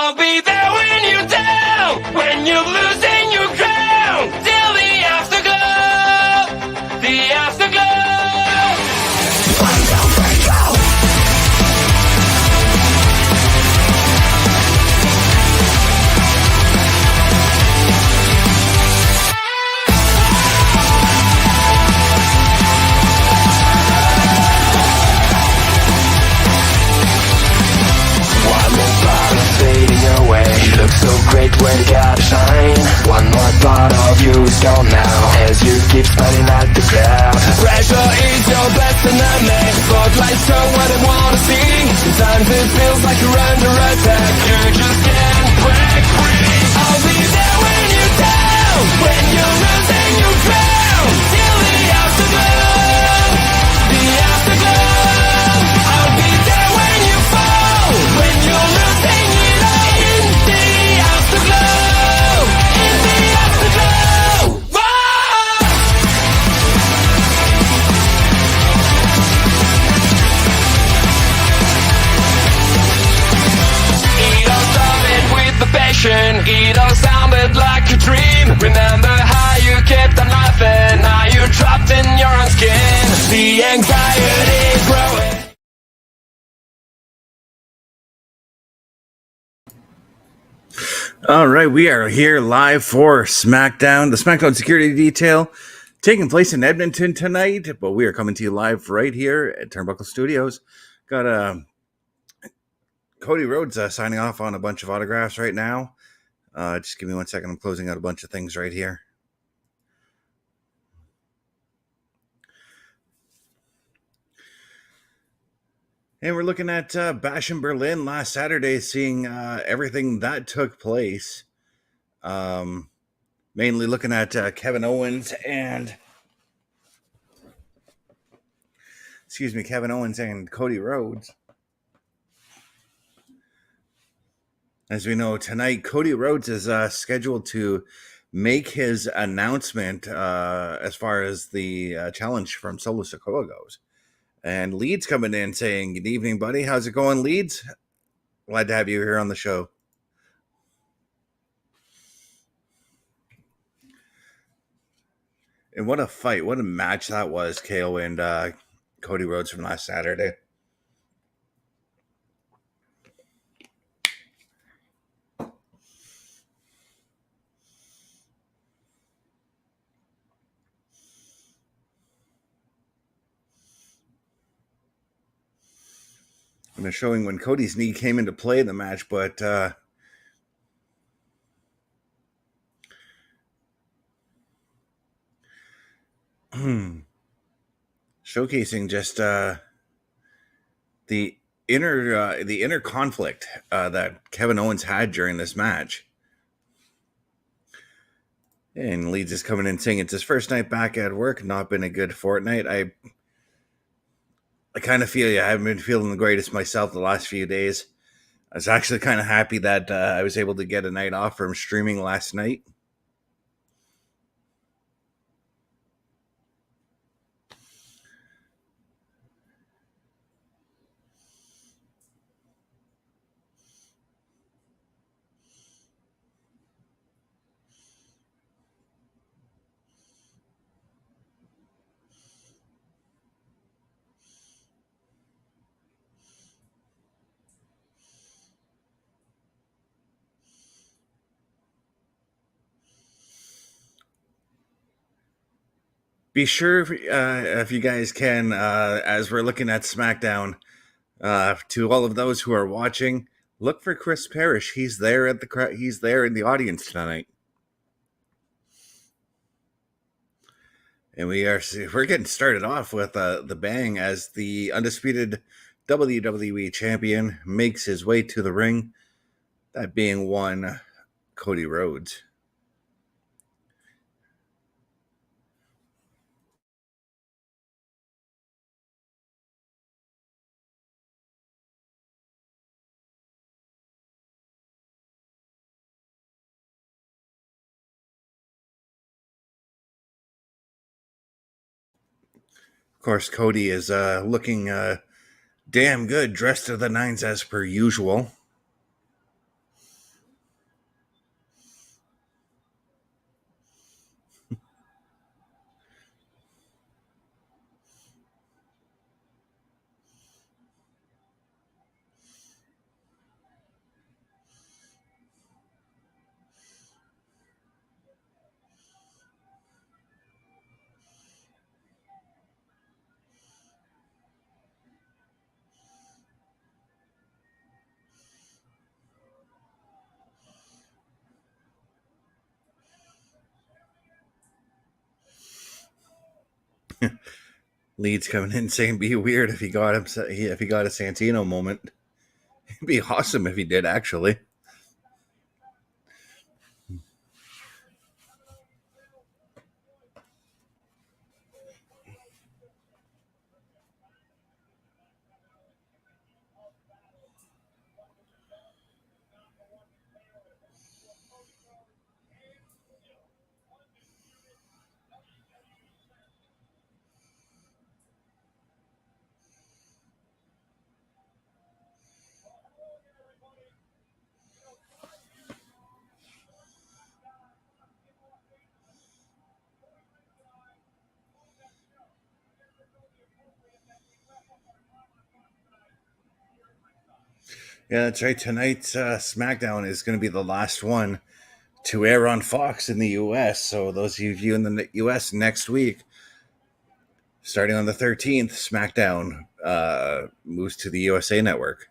I'll be there when you're down, when you're losing your crown, till the afterglow, the afterglow. Fading away, you look so great when you gotta shine. One more part of you is gone now, as you keep smiling at the crowd. Pressure is your best enemy, spotlights show what I wanna see. Sometimes it feels like you're under attack, you just can't break free. I'll be there when you're down, when you're losing your crown, till the afterglow, the afterglow. I'll be there when you fall, when you're losing. It all sounded like a dream. Remember how you kept on laughing, now you're trapped in your own skin. The anxiety growing. All right, we are here live for Smackdown, the Smackdown Security Detail, taking place in Edmonton tonight, but we are coming to you live right here at Turnbuckle Studios. Got Cody Rhodes signing off on a bunch of autographs right now. Just give me 1 second. I'm closing out a bunch of things right here. And we're looking at Bash in Berlin last Saturday, seeing everything that took place. Mainly looking at Kevin Owens and Cody Rhodes. As we know, tonight, Cody Rhodes is scheduled to make his announcement as far as the challenge from Solo Sikoa goes. And Leeds coming in saying, "Good evening, buddy. How's it going, Leeds? Glad to have you here on the show." And what a fight. What a match that was, KO and Cody Rhodes from last Saturday. And they're showing when Cody's knee came into play in the match, but showcasing just the inner conflict that Kevin Owens had during this match. And Leeds is coming in saying it's his first night back at work, not been a good fortnight. I kind of feel you. I haven't been feeling the greatest myself the last few days. I was actually kind of happy that I was able to get a night off from streaming last night. Be sure, if you guys can, as we're looking at SmackDown, to all of those who are watching, look for Chris Parrish. He's there at he's there in the audience tonight, and we're getting started off with the bang as the undisputed WWE champion makes his way to the ring. That being one Cody Rhodes. Of course, Cody is looking damn good, dressed to the nines as per usual. Leeds coming in saying be weird if he got a Santino moment. It'd be awesome if he did, actually. Yeah, that's right. Tonight's SmackDown is going to be the last one to air on Fox in the U.S. So those of you in the U.S. next week, starting on the 13th, SmackDown moves to the USA Network.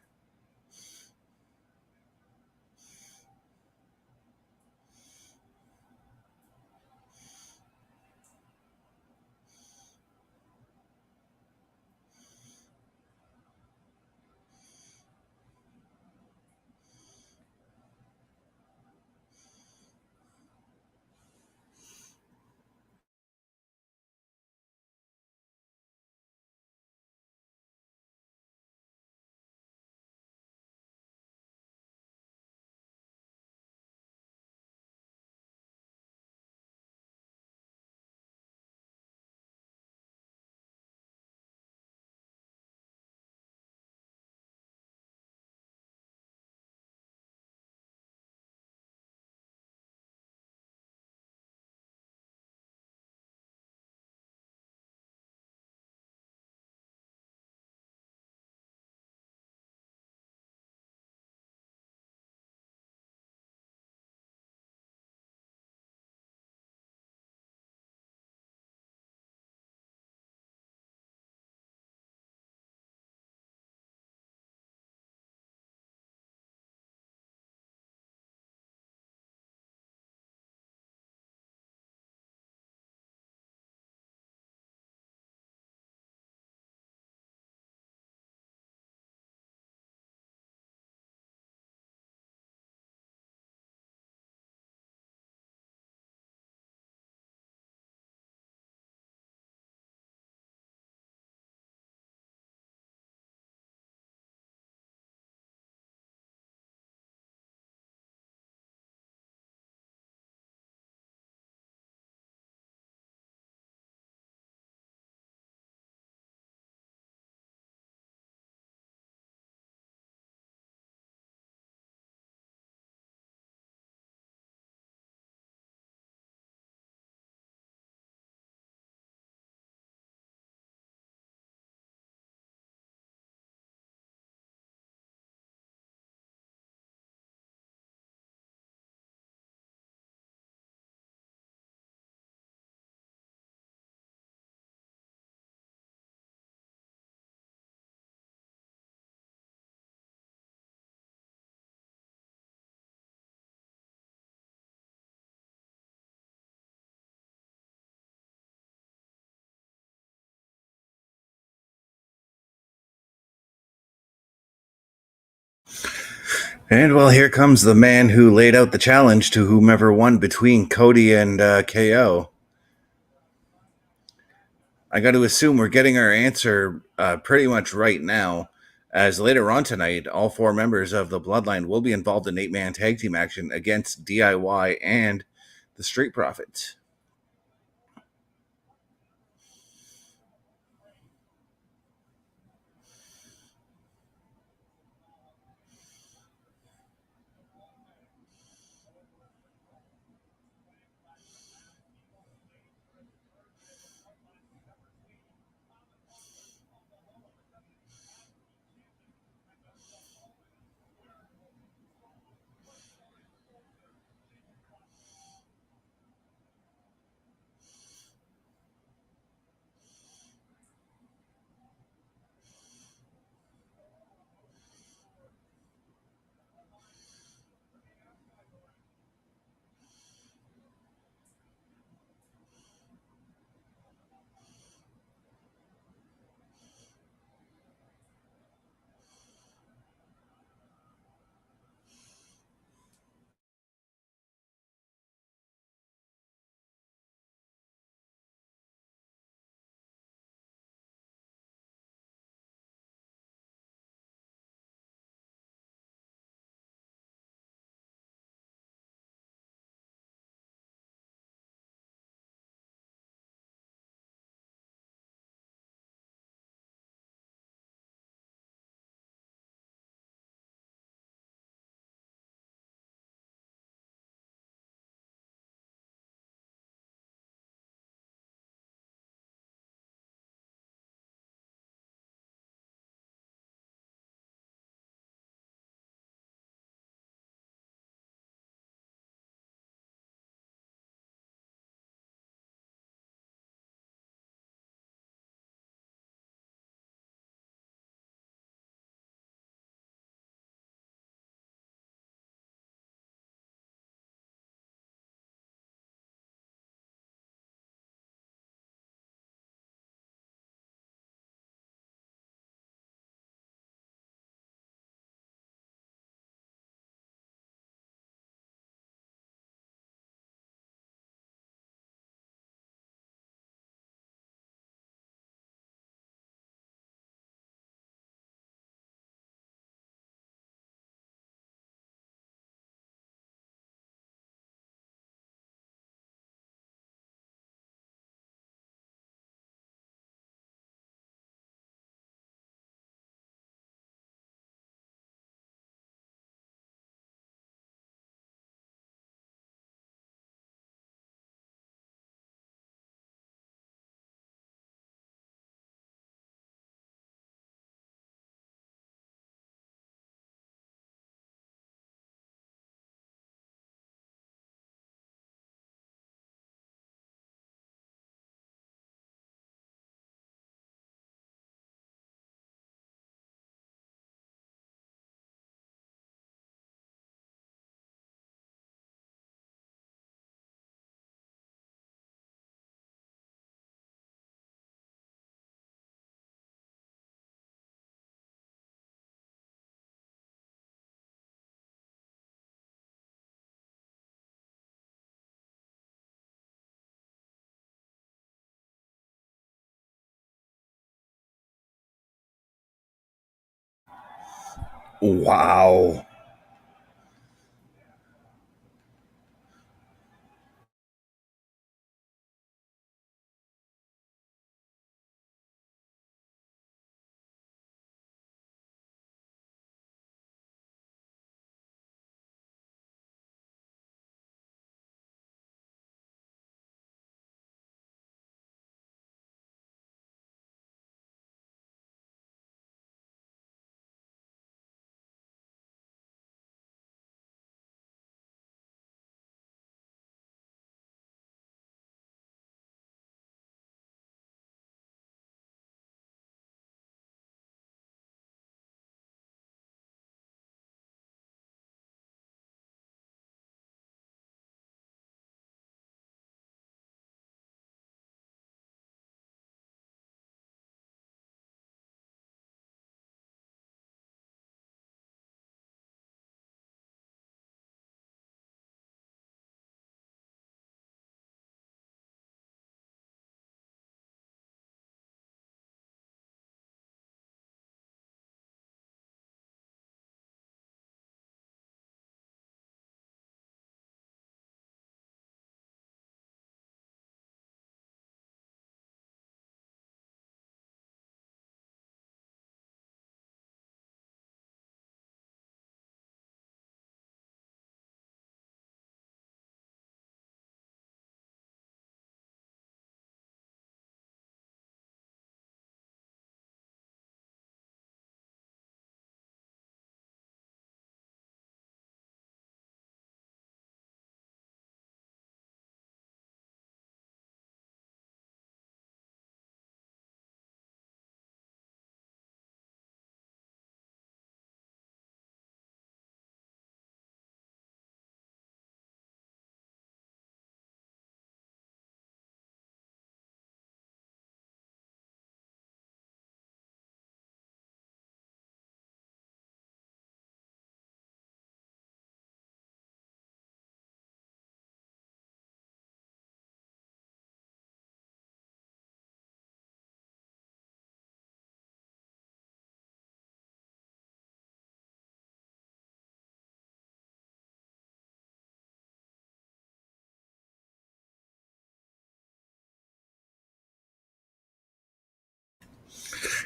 And well, here comes the man who laid out the challenge to whomever won between Cody and KO. I got to assume we're getting our answer pretty much right now, as later on tonight, all four members of the Bloodline will be involved in 8-man tag team action against DIY and the Street Profits. Wow.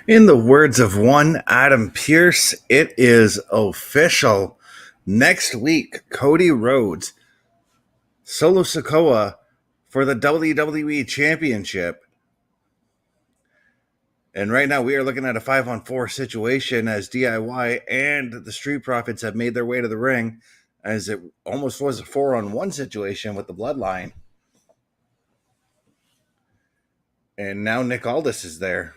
In the words of one Adam Pierce, it is official. Next week, Cody Rhodes, Solo Sikoa for the WWE Championship. And right now, we are looking at a 5-on-4 situation as DIY and the Street Profits have made their way to the ring, as it almost was a 4-on-1 situation with the bloodline. And now Nick Aldis is there.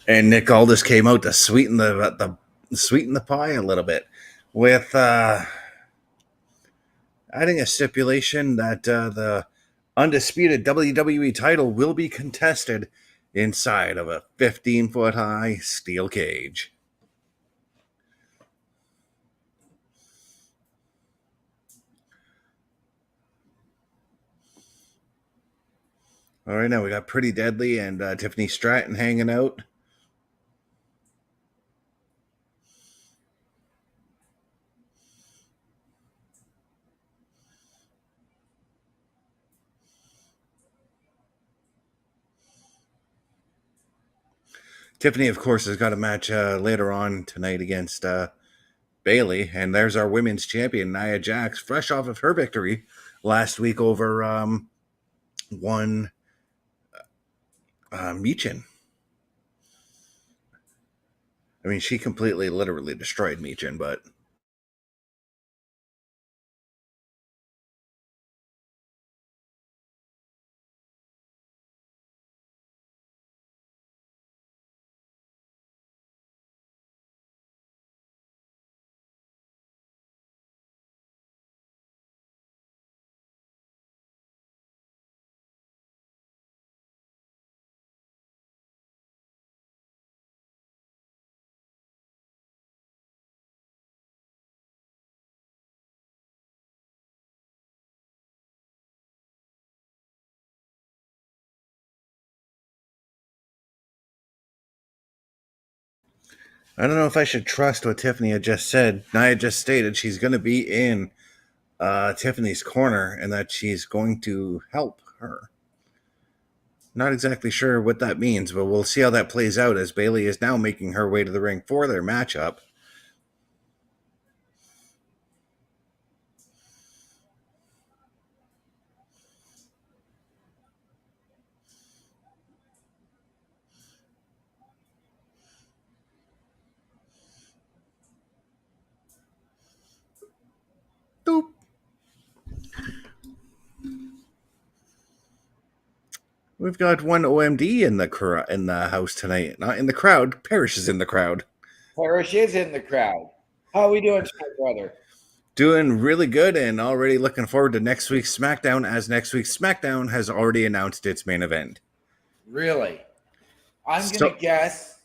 And Nick Aldis came out to sweeten the pie a little bit with adding a stipulation that the undisputed WWE title will be contested inside of a 15-foot high steel cage. All right, now we got Pretty Deadly and Tiffany Stratton hanging out. Tiffany, of course, has got a match later on tonight against Bayley, and there's our women's champion Nia Jax, fresh off of her victory last week over one Meechin. I mean, she completely, literally destroyed Meechin, but I don't know if I should trust what Tiffany had just said. Nia just stated she's going to be in Tiffany's corner and that she's going to help her. Not exactly sure what that means, but we'll see how that plays out as Bayley is now making her way to the ring for their matchup. Doop. We've got one OMD in the house tonight. Not in the crowd. Parrish is in the crowd. Parrish is in the crowd. How are we doing, brother? Doing really good and already looking forward to next week's SmackDown, as next week's SmackDown has already announced its main event. Really? I'm going to guess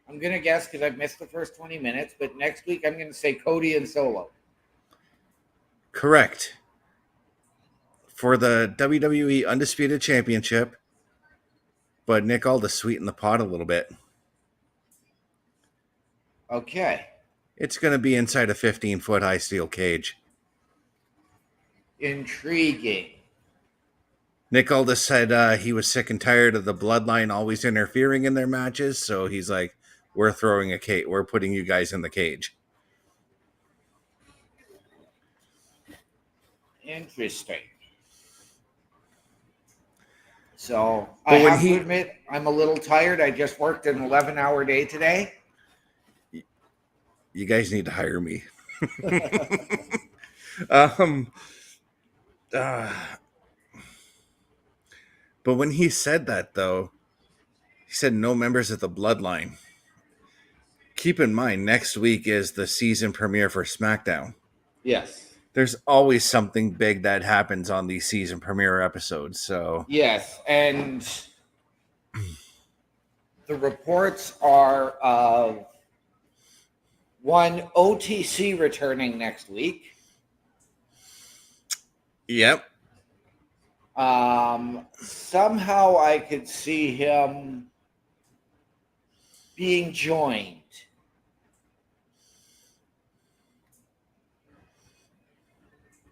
because I've missed the first 20 minutes, but next week I'm going to say Cody and Solo. Correct. For the WWE Undisputed Championship, but Nick Aldis sweeten the pot a little bit. Okay. It's going to be inside a 15-foot high steel cage. Intriguing. Nick Aldis said he was sick and tired of the bloodline always interfering in their matches, so he's like, we're throwing a cage. We're putting you guys in the cage. Interesting. So I have to admit, I'm a little tired. I just worked an 11-hour day today. You guys need to hire me. But when he said that, though, he said no members of the bloodline. Keep in mind, next week is the season premiere for SmackDown. Yes. There's always something big that happens on these season premiere episodes. So yes, and the reports are of one OTC returning next week. Yep. Somehow I could see him being joined.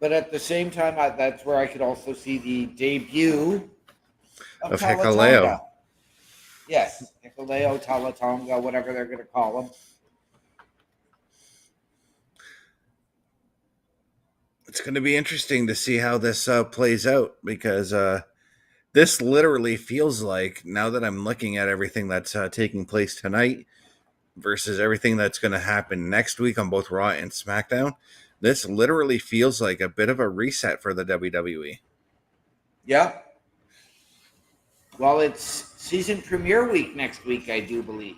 But at the same time, that's where I could also see the debut of Hikuleo. Yes, Hikuleo, Talatonga, whatever they're going to call him. It's going to be interesting to see how this plays out, because this literally feels like, now that I'm looking at everything that's taking place tonight versus everything that's going to happen next week on both Raw and SmackDown, this literally feels like a bit of a reset for the WWE. Yeah. Well, it's season premiere week next week, I do believe.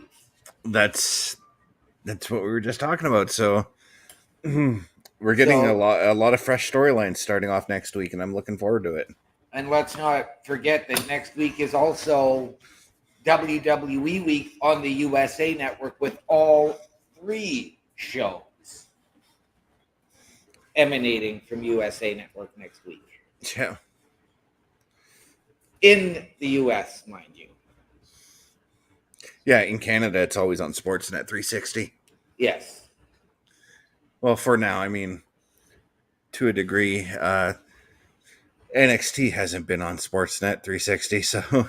That's what we were just talking about. So we're getting a lot of fresh storylines starting off next week, and I'm looking forward to it. And let's not forget that next week is also WWE week on the USA Network with all 3 shows emanating from USA Network next week. Yeah. In the US, mind you. Yeah, in Canada, it's always on Sportsnet 360. Yes. Well, for now, I mean, to a degree, NXT hasn't been on Sportsnet 360, so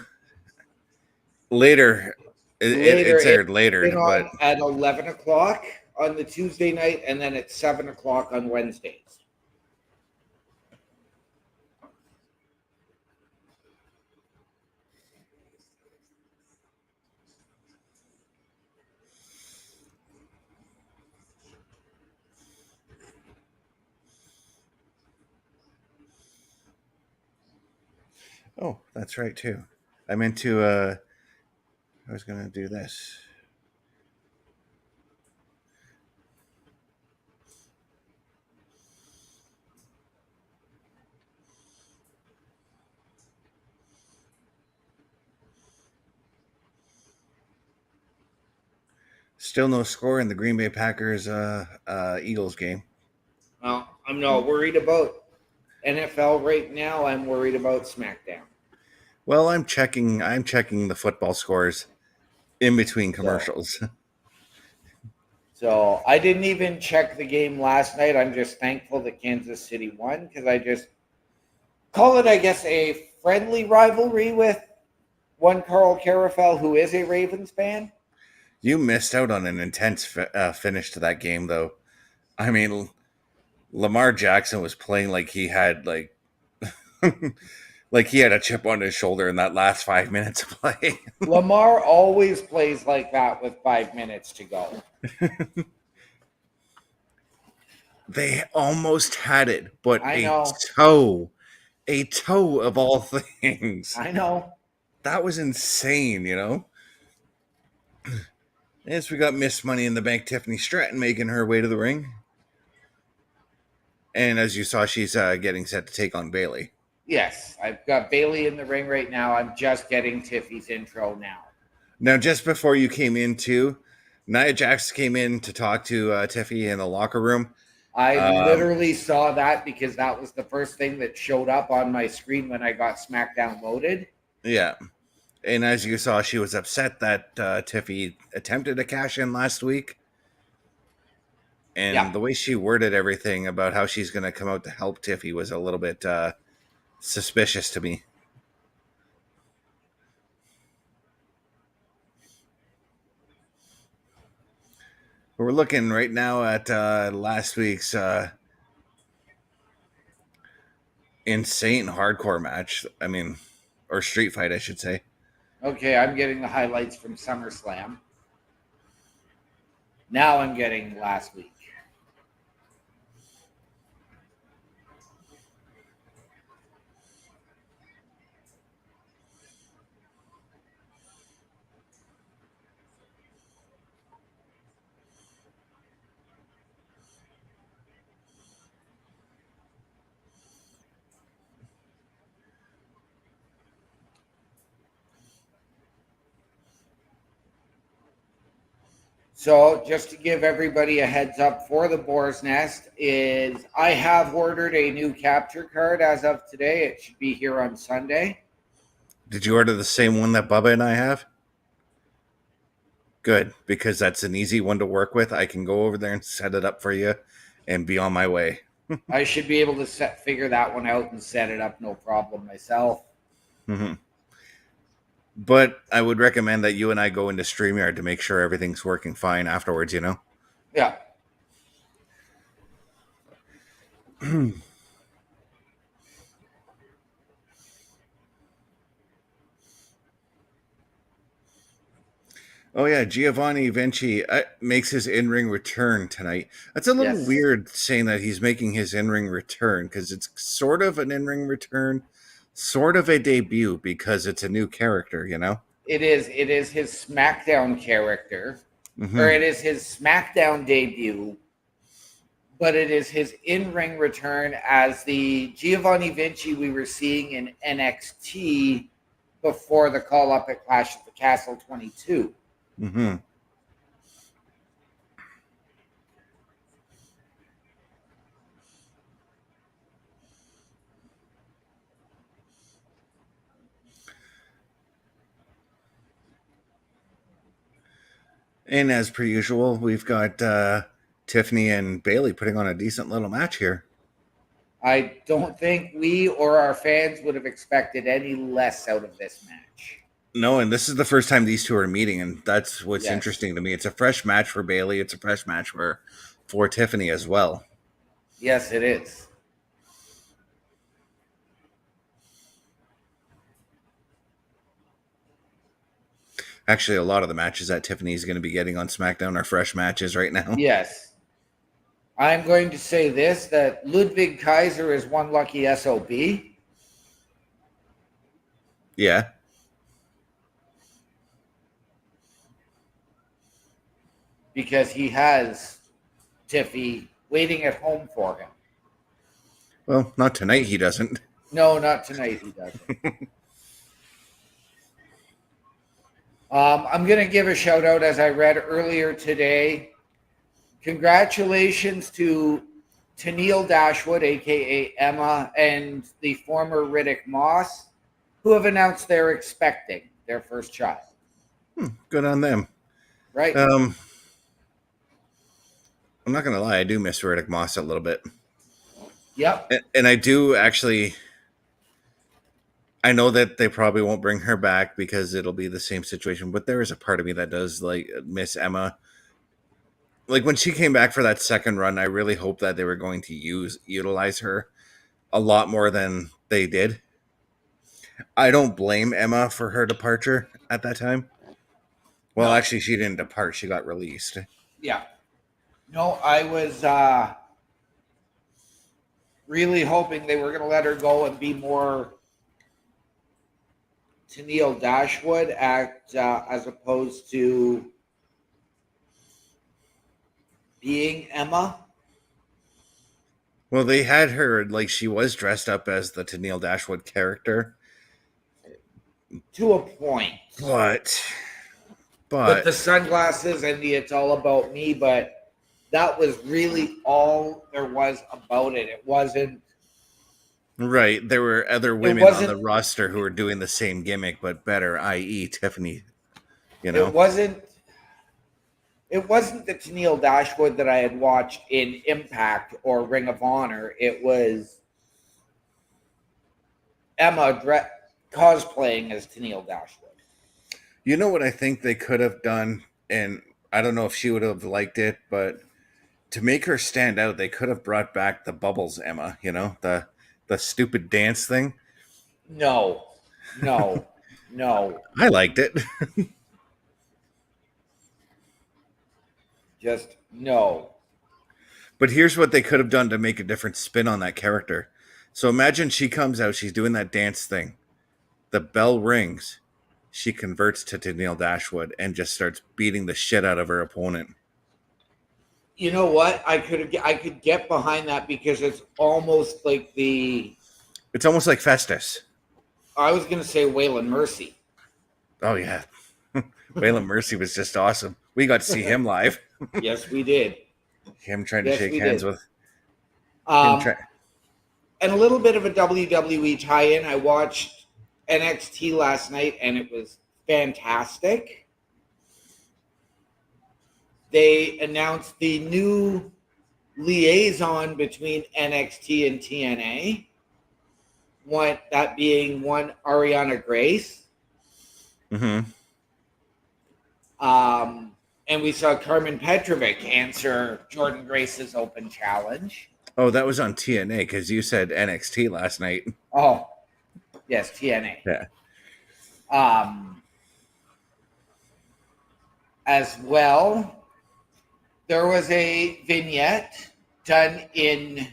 later It's aired later, Been but on at 11 o'clock on the Tuesday night, and then at 7 o'clock on Wednesdays. oh, that's right too. I meant to. I was gonna do this. Still no score in the Green Bay Packers Eagles game. Well, I'm not worried about NFL right now. I'm worried about SmackDown. Well, I'm checking the football scores in between commercials. So I didn't even check the game last night. I'm just thankful that Kansas City won because I just call it, I guess, a friendly rivalry with one Carl Carafel, who is a Ravens fan. You missed out on an intense finish to that game, though. I mean, Lamar Jackson was playing like he had like he had a chip on his shoulder in that last 5 minutes of play. Lamar always plays like that with 5 minutes to go. They almost had it, but I a know. toe of all things. I know. That was insane, you know? Yes, we got Miss Money in the Bank, Tiffany Stratton, making her way to the ring. And as you saw, she's getting set to take on Bayley. Yes, I've got Bayley in the ring right now. I'm just getting Tiffy's intro now. Now, just before you came in, too, Nia Jax came in to talk to Tiffy in the locker room. I literally saw that because that was the first thing that showed up on my screen when I got Smackdown loaded. Yeah. And as you saw, she was upset that Tiffy attempted to cash in last week. And the way she worded everything about how she's going to come out to help Tiffy was a little bit suspicious to me. We're looking right now at last week's insane hardcore match. I mean, or street fight, I should say. Okay, I'm getting the highlights from SummerSlam. Now I'm getting last week. So just to give everybody a heads up for the Boar's Nest is I have ordered a new capture card as of today. It should be here on Sunday. Did you order the same one that Bubba and I have? Good, because that's an easy one to work with. I can go over there and set it up for you and be on my way. I should be able to figure that one out and set it up no problem myself. Mm-hmm. But I would recommend that you and I go into StreamYard to make sure everything's working fine afterwards, you know? Yeah. Oh, yeah, Giovanni Vinci makes his in-ring return tonight. That's a little weird saying that he's making his in-ring return because it's sort of an in-ring return, sort of a debut because it's a new character, you know? It is his SmackDown character, or it is his SmackDown debut, but it is his in-ring return as the Giovanni Vinci we were seeing in NXT before the call-up at Clash at the Castle 22. Mm-hmm. And as per usual, we've got Tiffany and Bayley putting on a decent little match here. I don't think we or our fans would have expected any less out of this match. No, and this is the first time these two are meeting, and that's what's Yes. interesting to me. It's a fresh match for Bayley. It's a fresh match for Tiffany as well. Yes, it is. Actually, a lot of the matches that Tiffany's going to be getting on SmackDown are fresh matches right now. Yes. I'm going to say this, that Ludwig Kaiser is one lucky SOB. Yeah. Because he has Tiffy waiting at home for him. Well, not tonight. He doesn't. No, not tonight. He doesn't. I'm going to give a shout out, as I read earlier today. Congratulations to Tennille Dashwood, aka Emma, and the former Riddick Moss, who have announced they're expecting their first child. Good on them. Right? I'm not going to lie. I do miss Riddick Moss a little bit. Yep. And I do actually. I know that they probably won't bring her back because it'll be the same situation, but there is a part of me that does like miss Emma. Like when she came back for that second run, I really hope that they were going to utilize her a lot more than they did. I don't blame Emma for her departure at that time. Well, No. actually, she didn't depart; she got released. Yeah. No, I was really hoping they were going to let her go and be more Tennille Dashwood as opposed to being Emma. Well, they had her like she was dressed up as the Tennille Dashwood character, To a point. but With the sunglasses and the "it's all about me," but that was really all there was about it. It wasn't right. There were other women on the roster who were doing the same gimmick but better, i.e., Tiffany. You know, it wasn't the Tennille Dashwood that I had watched in Impact or Ring of Honor. It was Emma cosplaying as Tennille Dashwood. you know what I think they could have done, and I don't know if she would have liked it, but to make her stand out, they could have brought back the Bubbles Emma. You know, the stupid dance thing. No. I liked it. Just no. But here's what they could have done to make a different spin on that character. So imagine she comes out, she's doing that dance thing. The bell rings. She converts to Tennille Dashwood and just starts beating the shit out of her opponent. You know what? I could get behind that because it's almost like It's almost like Festus. I was going to say Waylon Mercy. Oh yeah. Waylon Mercy was just awesome. We got to see him live. Yes, we did. Him trying to shake hands with and a little bit of a WWE tie-in. I watched NXT last night and it was fantastic. They announced the new liaison between NXT and TNA. That being one Ariana Grace. Mm-hmm. And we saw Carmen Petrovic answer Jordan Grace's open challenge. Oh, that was on TNA because you said NXT last night. Oh, yes, TNA. Yeah. As well, there was a vignette done in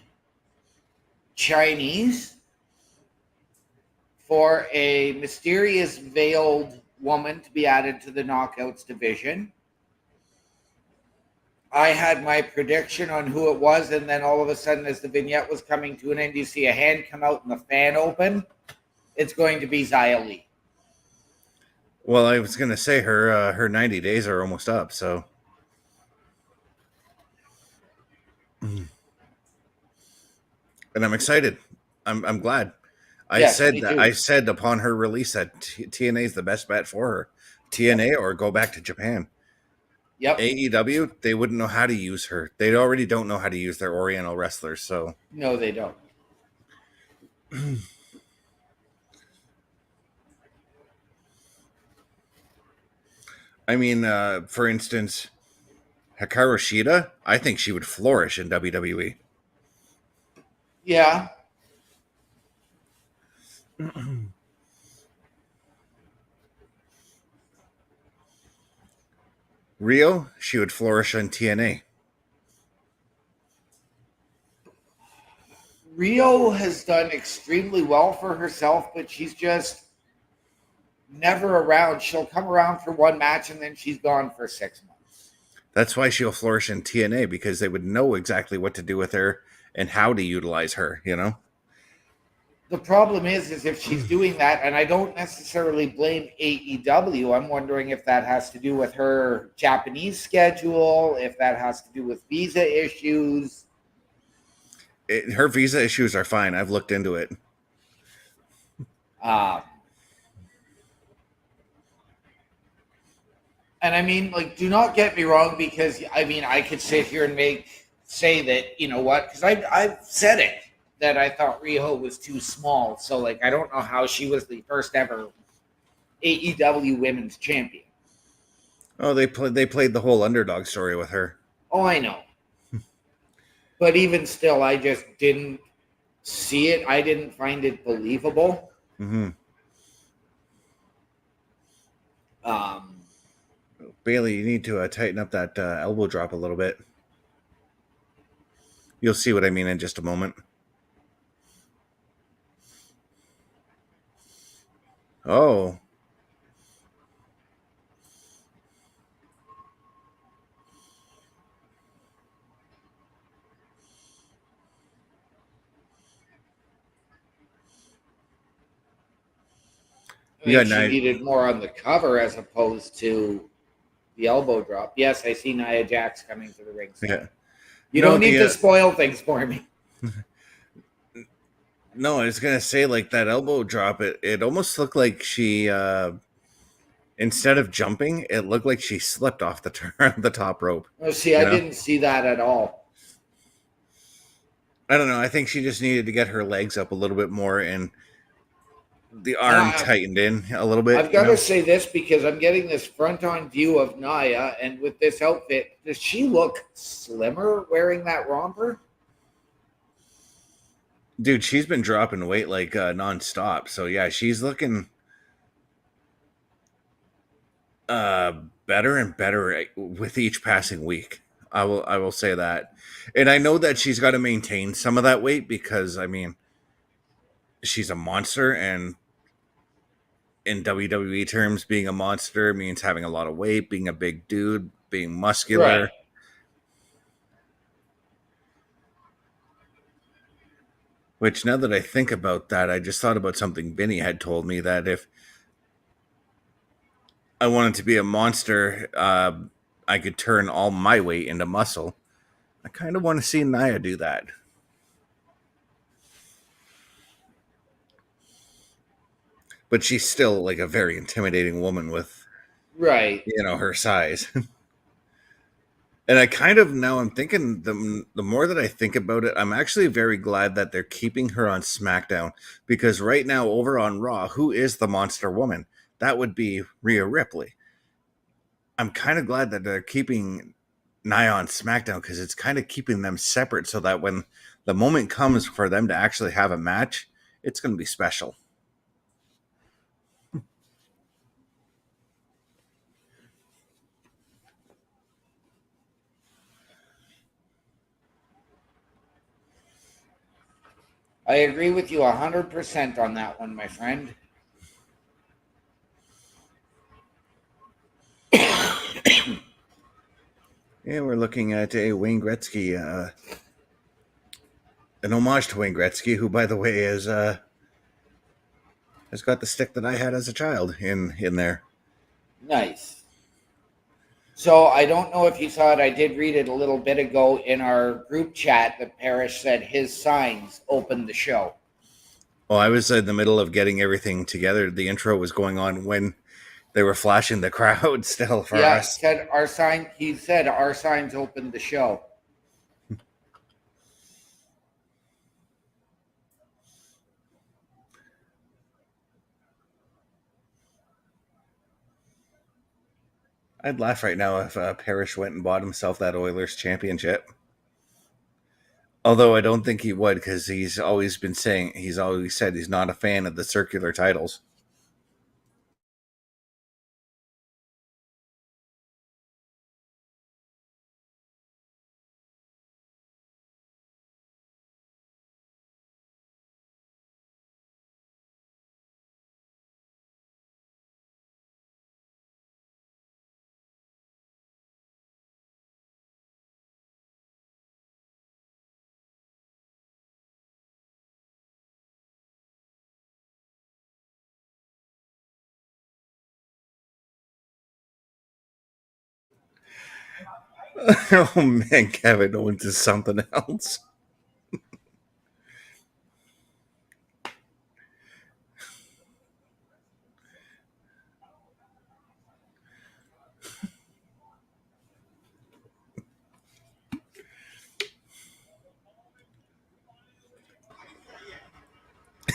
Chinese for a mysterious veiled woman to be added to the Knockouts division. I had my prediction on who it was, and then all of a sudden, as the vignette was coming to an end, you see a hand come out and the fan open. It's going to be Xia Li. Well, I was going to say her 90 days are almost up, so. And I'm excited. I'm glad. I said upon her release that TNA is the best bet for her. TNA or go back to Japan. Yep. AEW, they wouldn't know how to use her. They already don't know how to use their Oriental wrestlers, so. No, they don't. I mean, for instance, Hikaru Shida, I think she would flourish in WWE. Yeah. Rio, she would flourish on TNA. Rio has done extremely well for herself, but she's just never around. She'll come around for one match and then she's gone for 6 months. That's why she'll flourish in TNA, because they would know exactly what to do with her and how to utilize her, you know? The problem is if she's doing that, and I don't necessarily blame AEW, I'm wondering if that has to do with her Japanese schedule, if that has to do with visa issues. Her visa issues are fine. I've looked into it. And I mean, like, do not get me wrong, because I mean, I could sit here and say that, you know what, because I've said it, that I thought Riho was too small. So, like, I don't know how she was the first ever AEW Women's Champion. Oh, they played the whole underdog story with her. Oh, I know. But even still, I just didn't see it. I didn't find it believable. Mm-hmm. Bayley, you need to tighten up that elbow drop a little bit. You'll see what I mean in just a moment. Oh. I think she needed more on the cover as opposed to the elbow drop. Yes, I see Nia Jax coming to the ring. Yeah. You don't need to spoil things for me. No, I was going to say, like, that elbow drop, it almost looked like she, instead of jumping, it looked like she slipped off the top rope. Oh, see, I didn't see that at all. I don't know. I think she just needed to get her legs up a little bit more and the arm tightened in a little bit. I've got to say this, because I'm getting this front-on view of Nia, and with this outfit, does she look slimmer wearing that romper? Dude, she's been dropping weight like nonstop. So yeah, she's looking better and better with each passing week. I will say that. And I know that she's got to maintain some of that weight, because I mean, she's a monster, and in WWE terms, being a monster means having a lot of weight, being a big dude, being muscular. Right. Which, now that I think about that, I just thought about something Vinny had told me, that if I wanted to be a monster, I could turn all my weight into muscle. I kind of want to see Nia do that. But she's still like a very intimidating woman with, right, you know, her size. And I kind of, now I'm thinking, the more that I think about it, I'm actually very glad that they're keeping her on SmackDown, because right now over on Raw, who is the monster woman? That would be Rhea Ripley. I'm kind of glad that they're keeping Nia on SmackDown, because it's kind of keeping them separate, so that when the moment comes for them to actually have a match, it's going to be special. I agree with you 100% on that one, my friend. Yeah, we're looking at a Wayne Gretzky, an homage to Wayne Gretzky, who, by the way, has got the stick that I had as a child in there. Nice. So I don't know if you saw it. I did read it a little bit ago in our group chat that Parrish said his signs opened the show. Well, I was in the middle of getting everything together. The intro was going on when they were flashing the crowd still for us. He said our signs opened the show. I'd laugh right now if Parrish went and bought himself that Oilers championship. Although I don't think he would, because he's always said he's not a fan of the circular titles. Oh man, Kevin Owens is something else.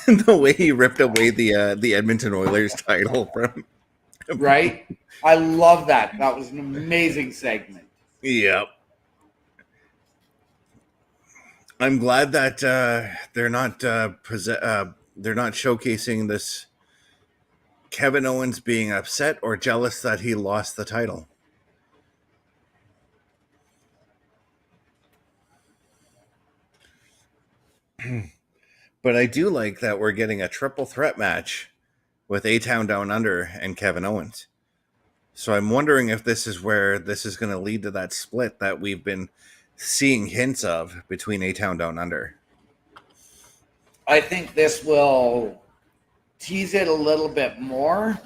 The way he ripped away the Edmonton Oilers title from. Right? I love that. That was an amazing segment. Yep. I'm glad that they're not showcasing this Kevin Owens being upset or jealous that he lost the title. But I do like that we're getting a triple threat match with A-Town Down Under and Kevin Owens. So I'm wondering if this is where this is going to lead to that split that we've been seeing hints of between A-Town Down Under. I think this will tease it a little bit more.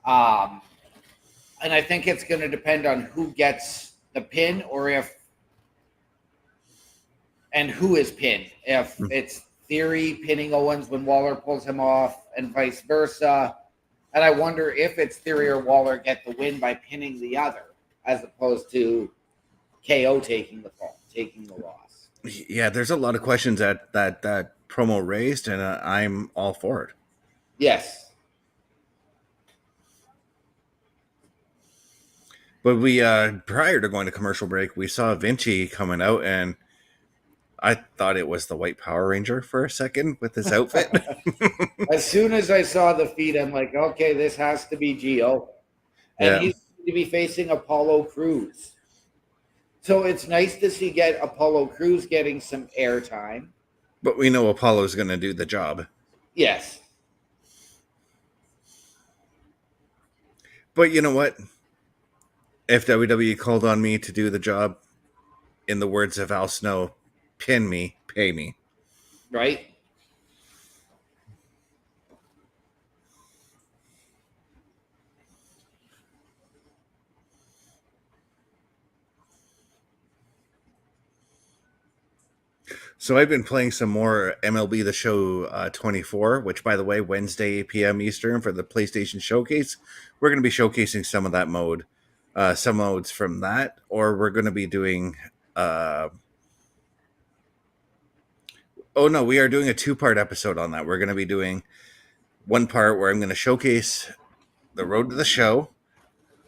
And I think it's going to depend on who gets the pin and who is pinned. If it's Theory pinning Owens when Waller pulls him off and vice versa. And I wonder if it's Theory or Waller get the win by pinning the other as opposed to KO taking the loss. Yeah, there's a lot of questions that promo raised, and I'm all for it. Yes. But we prior to going to commercial break, we saw Vinci coming out, and I thought it was the White Power Ranger for a second with his outfit. As soon as I saw the feed, I'm like, okay, this has to be Gio. And he's going to be facing Apollo Crews. So it's nice to see Apollo Crews getting some airtime. But we know Apollo's going to do the job. Yes. But you know what? If WWE called on me to do the job, in the words of Al Snow, pin me, pay me. Right? So I've been playing some more MLB The Show 24, which, by the way, Wednesday, 8 p.m. Eastern for the PlayStation Showcase. We're going to be showcasing some of that mode, some modes from that, or we're going to be doing... we are doing a two-part episode on that. We're going to be doing one part where I'm going to showcase the road to the show,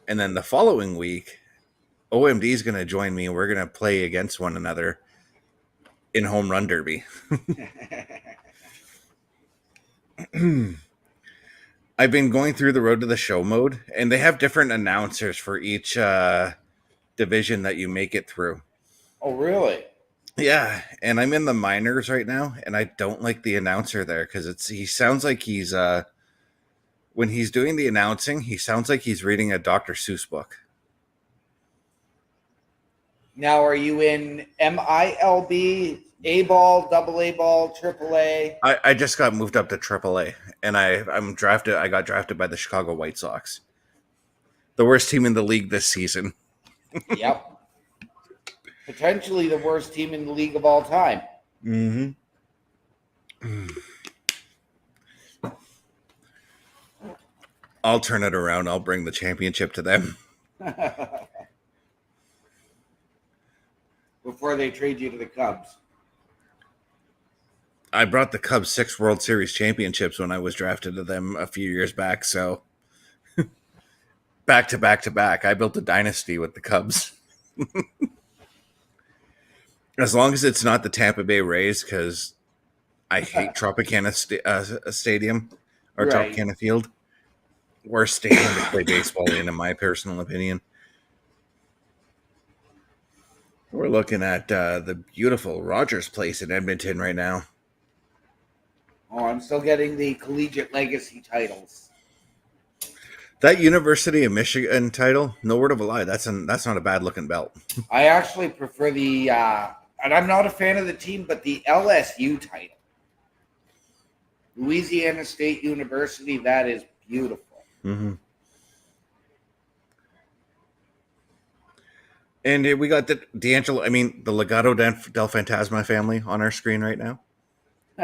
and then the following week, OMD is going to join me, and we're going to play against one another in Home Run Derby. I've been going through the road to the show mode, and they have different announcers for each division that you make it through. Oh, really? Yeah, and I'm in the minors right now, and I don't like the announcer there because he sounds like he's when he's doing the announcing, he sounds like he's reading a Dr. Seuss book. Now, are you in MILB, A-ball, double A-ball, triple A? I just got moved up to triple A, and I'm drafted. I got drafted by the Chicago White Sox, the worst team in the league this season. Yep. Potentially the worst team in the league of all time. Mm-hmm. I'll turn it around. I'll bring the championship to them. Before they trade you to the Cubs. I brought the Cubs 6 World Series championships when I was drafted to them a few years back, so... back to back to back. I built a dynasty with the Cubs. As long as it's not the Tampa Bay Rays, because I hate Tropicana Stadium or Right. Tropicana Field. Worst stadium to play baseball in my personal opinion. We're looking at the beautiful Rogers Place in Edmonton right now. Oh, I'm still getting the collegiate legacy titles. That University of Michigan title, no word of a lie, that's not a bad looking belt. I actually prefer the, and I'm not a fan of the team, but the LSU title. Louisiana State University, that is beautiful. Mm-hmm. And we got the Legado del Fantasma family on our screen right now.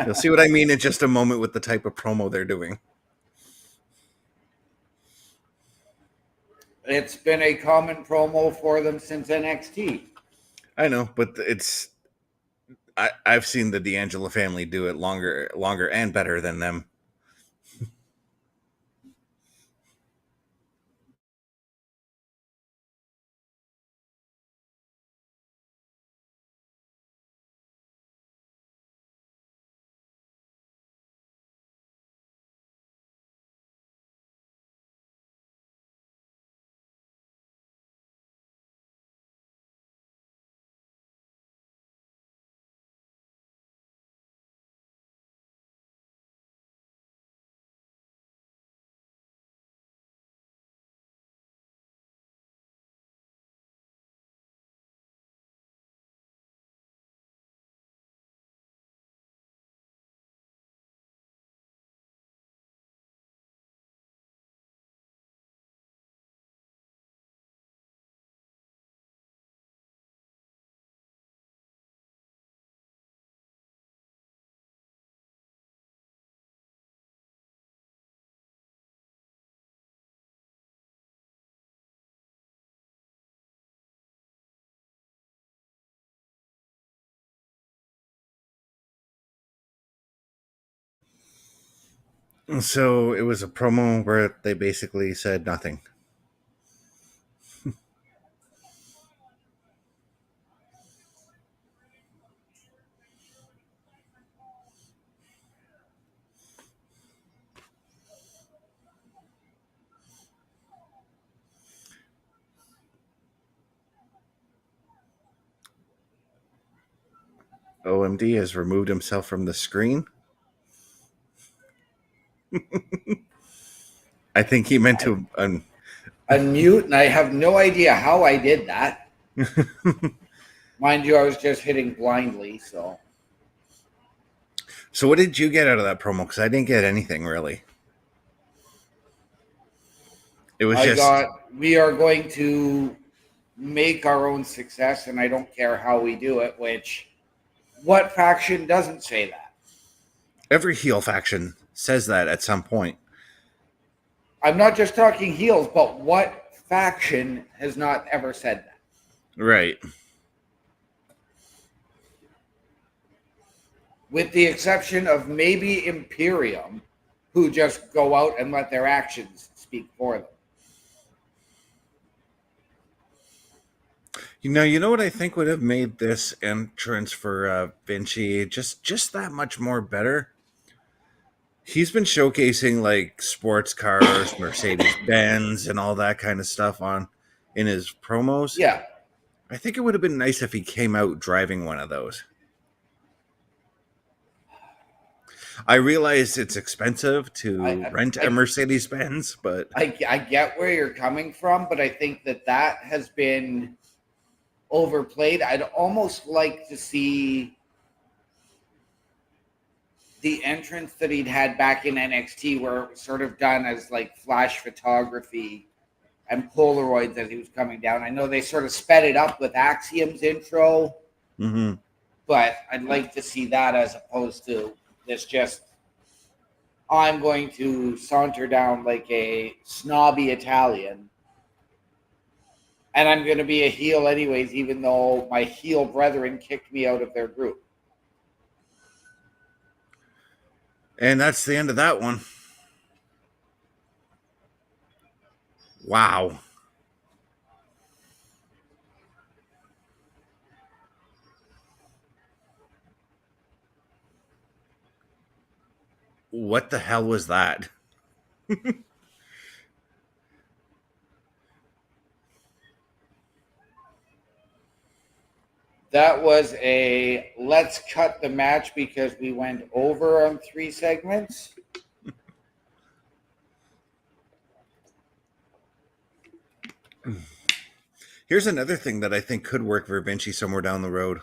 You'll see what I mean in just a moment with the type of promo they're doing. It's been a common promo for them since NXT. I know, but I've seen the D'Angelo family do it longer and better than them. So it was a promo where they basically said nothing. OMD has removed himself from the screen. I think he meant to Unmute, and I have no idea how I did that. Mind you, I was just hitting blindly, so. So what did you get out of that promo? Because I didn't get anything really. It was we are going to make our own success, and I don't care how we do it, which what faction doesn't say that? Every heel faction says that at some point. I'm not just talking heels, but what faction has not ever said that? Right. With the exception of maybe Imperium, who just go out and let their actions speak for them. You know what I think would have made this entrance for Vinci just that much more better? He's been showcasing like sports cars, Mercedes Benz, and all that kind of stuff in his promos. Yeah. I think it would have been nice if he came out driving one of those. I realize it's expensive to rent a Mercedes Benz, but I get where you're coming from, but I think that has been overplayed. I'd almost like to see the entrance that he'd had back in NXT, where it was sort of done as like flash photography and Polaroids as he was coming down. I know they sort of sped it up with Axiom's intro, but I'd like to see that as opposed to this just, I'm going to saunter down like a snobby Italian, and I'm going to be a heel anyways, even though my heel brethren kicked me out of their group. And that's the end of that one. Wow. What the hell was that? That was a let's cut the match because we went over on 3 segments. Here's another thing that I think could work for Vinci somewhere down the road.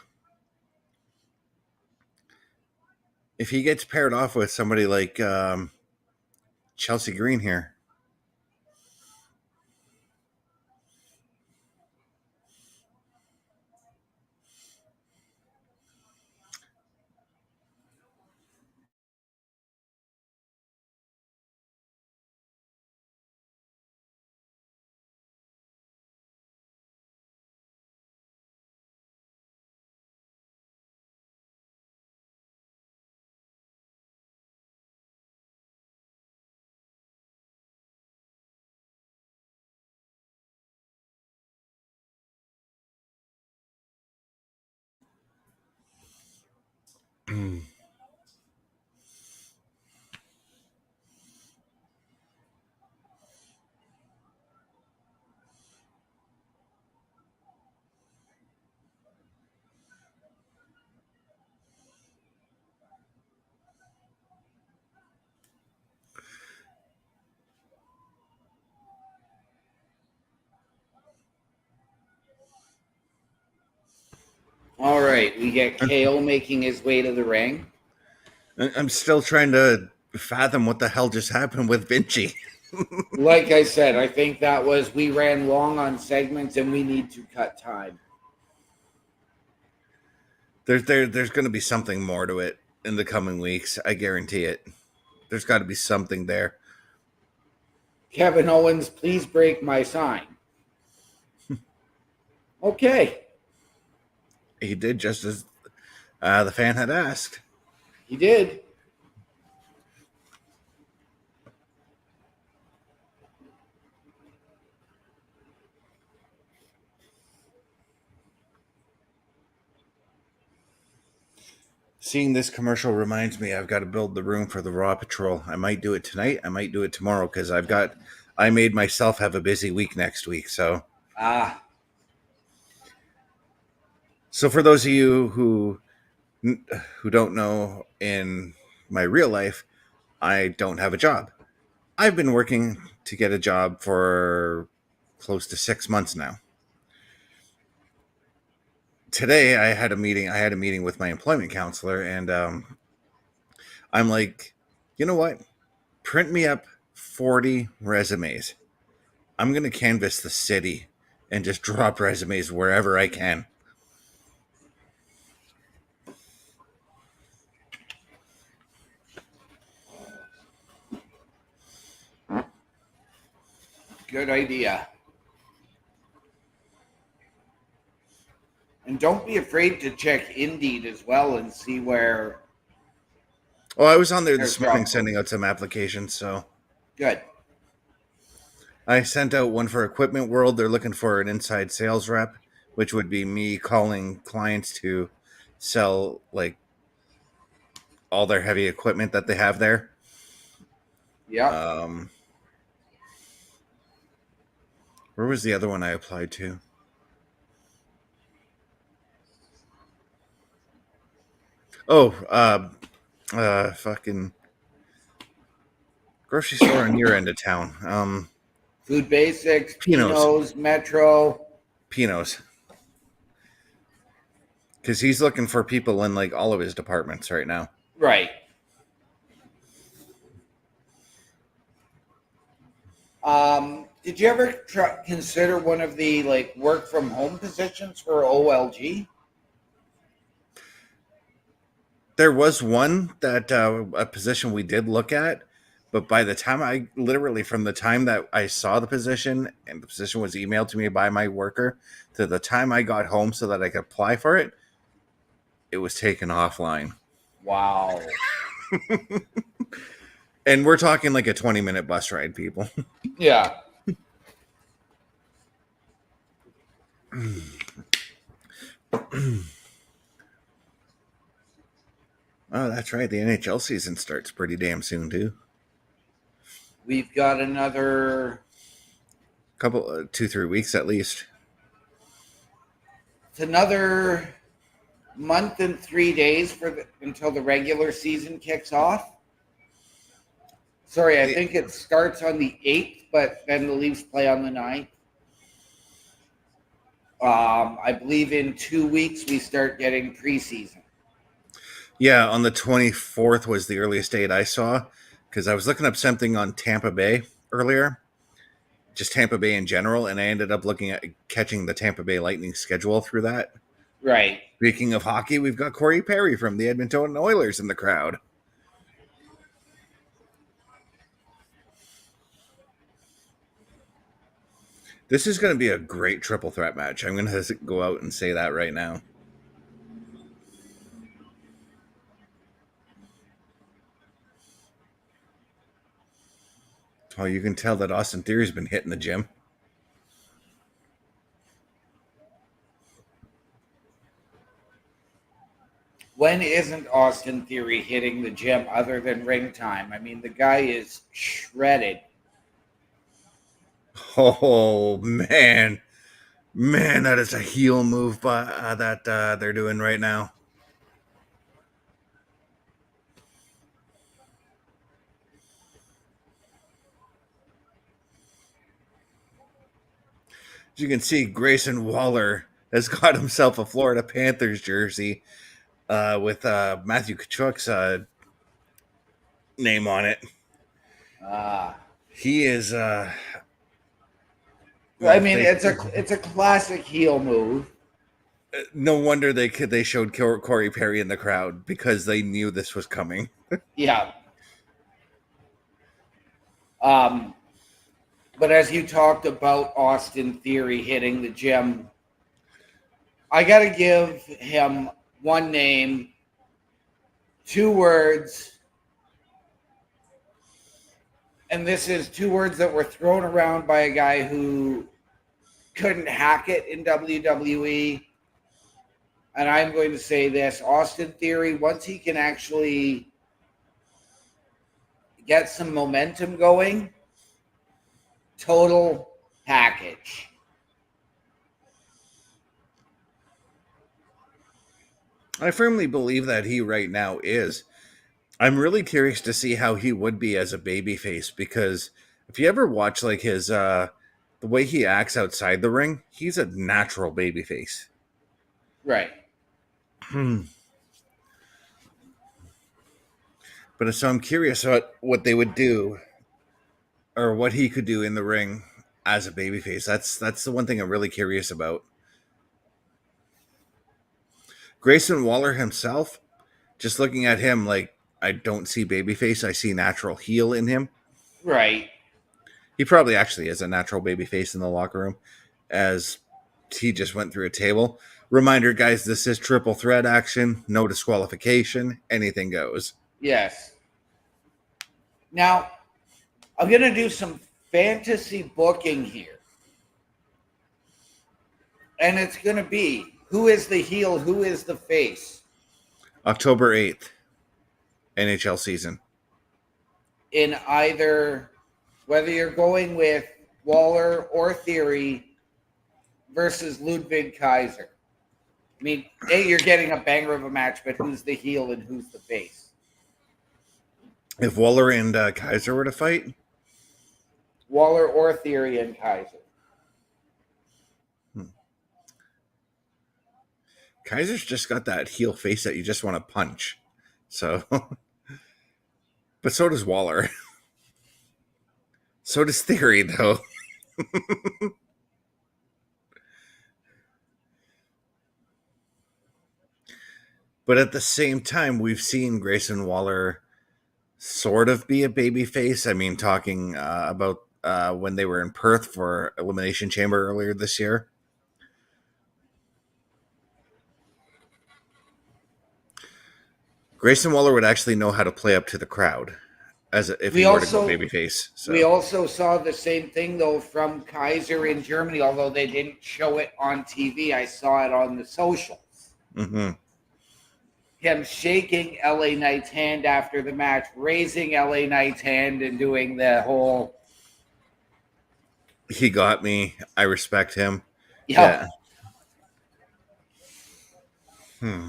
If he gets paired off with somebody like Chelsea Green here. All right, we get KO making his way to the ring. I'm still trying to fathom what the hell just happened with Vinci. Like I said, I think that was we ran long on segments and we need to cut time. There's going to be something more to it in the coming weeks. I guarantee it. There's got to be something there. Kevin Owens, please break my sign. Okay. He did just as the fan had asked. He did. Seeing this commercial reminds me I've got to build the room for the Raw Patrol. I might do it tonight. I might do it tomorrow because I made myself have a busy week next week. So for those of you who don't know, in my real life, I don't have a job. I've been working to get a job for close to 6 months now. Today I had a meeting with my employment counselor, and I'm like, you know what? Print me up 40 resumes. I'm going to canvass the city and just drop resumes wherever I can. Good idea. And don't be afraid to check Indeed as well and see where. Oh, I was on there this morning sending out some applications, so. Good. I sent out one for Equipment World. They're looking for an inside sales rep, which would be me calling clients to sell like all their heavy equipment that they have there. Yeah. Where was the other one I applied to? Oh, fucking grocery store on your end of town. Food Basics, Pino's. Pino's, Metro. Pino's. Because he's looking for people in like all of his departments right now. Right. Did you ever consider one of the like work from home positions for OLG? There was one that a position we did look at, but by the time from the time that I saw the position and the position was emailed to me by my worker to the time I got home so that I could apply for it, it was taken offline. Wow. And we're talking like a 20-minute bus ride, people. Yeah. Oh, that's right. The NHL season starts pretty damn soon too. We've got another Couple, 2-3 weeks at least. it's another month and 3 days until the regular season kicks off. Sorry, I think it starts on the 8th, but then the Leafs play on the 9th. I believe in 2 weeks we start getting preseason. Yeah, on the 24th was the earliest date I saw, because I was looking up something on Tampa Bay earlier, just Tampa Bay in general, and I ended up looking at catching the Tampa Bay Lightning schedule through that. Right. Speaking of hockey, we've got Corey Perry from the Edmonton Oilers in the crowd. This is going to be a great triple threat match. I'm going to go out and say that right now. Oh, you can tell that Austin Theory's been hitting the gym. When isn't Austin Theory hitting the gym other than ring time? I mean, the guy is shredded. Oh, man. Man, that is a heel move that they're doing right now. As you can see, Grayson Waller has got himself a Florida Panthers jersey with Matthew Tkachuk's name on it. He is. I mean, it's a classic heel move. No wonder they showed Corey Perry in the crowd, because they knew this was coming. Yeah. But as you talked about Austin Theory hitting the gym, I got to give him one name, 2 words, and this is 2 words that were thrown around by a guy who couldn't hack it in WWE. And I'm going to say this: Austin Theory, once he can actually get some momentum going, total package. I firmly believe that he right now is. I'm really curious to see how he would be as a babyface, because if you ever watch like his the way he acts outside the ring, he's a natural babyface. Right. But so I'm curious what they would do, or what he could do in the ring as a babyface. That's the one thing I'm really curious about. Grayson Waller himself, just looking at him, like, I don't see babyface. I see natural heel in him. Right. He probably actually is a natural babyface in the locker room, as he just went through a table. Reminder, guys, this is triple threat action. No disqualification. Anything goes. Yes. Now, I'm going to do some fantasy booking here. And it's going to be, who is the heel, who is the face? October 8th, NHL season. In either, whether you're going with Waller or Theory versus Ludwig Kaiser. I mean, you're getting a banger of a match, but who's the heel and who's the face? If Waller and Kaiser were to fight? Waller or Theory and Kaiser. Kaiser's just got that heel face that you just want to punch. So, but so does Waller. So does Theory, though. But at the same time, we've seen Grayson Waller sort of be a baby face. I mean, talking about when they were in Perth for Elimination Chamber earlier this year. Grayson Waller would actually know how to play up to the crowd. if We he were to go also babyface. we So also saw the same thing though from Kaiser in Germany, although they didn't show it on TV. I saw it on the socials. mm-hmm. Him shaking LA Knight's hand after the match, raising LA Knight's hand, and doing the whole He got me. I respect him. yep. Yeah. Hmm.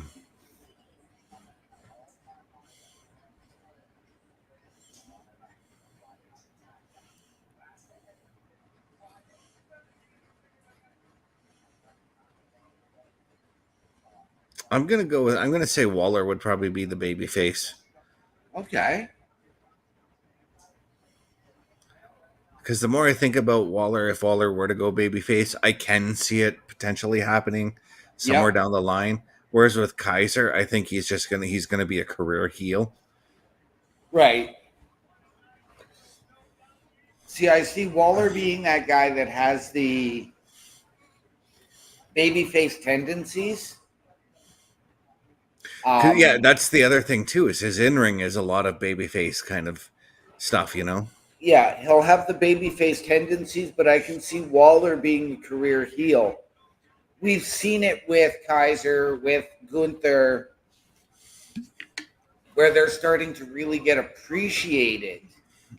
I'm gonna go with. I'm gonna say Waller would probably be the baby face Okay. because the more I think about Waller, if Waller were to go baby face, I can see it potentially happening somewhere Yep. down the line. Whereas with Kaiser, I think he's gonna be a career heel. Right. See, I see Waller being that guy that has the babyface tendencies. Yeah, that's the other thing too. Is his in ring is a lot of babyface kind of stuff. You know. Yeah, he'll have the babyface tendencies, but I can see Waller being a career heel. We've seen it with Kaiser, with Gunther, where they're starting to really get appreciated.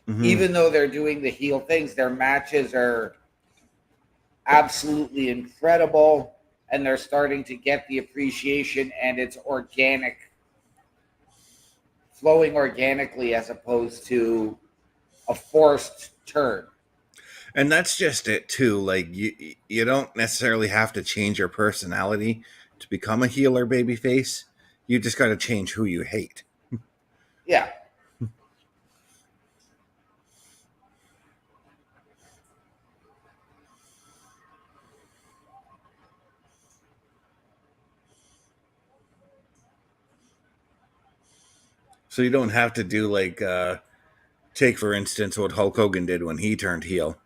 Mm-hmm. Even though they're doing the heel things, their matches are absolutely incredible and they're starting to get the appreciation and it's organic, flowing organically as opposed to a forced turn. And that's just it too. Like you don't necessarily have to change your personality to become a heel or babyface. You just got to change who you hate. Yeah. So you don't have to do like take for instance what Hulk Hogan did when he turned heel.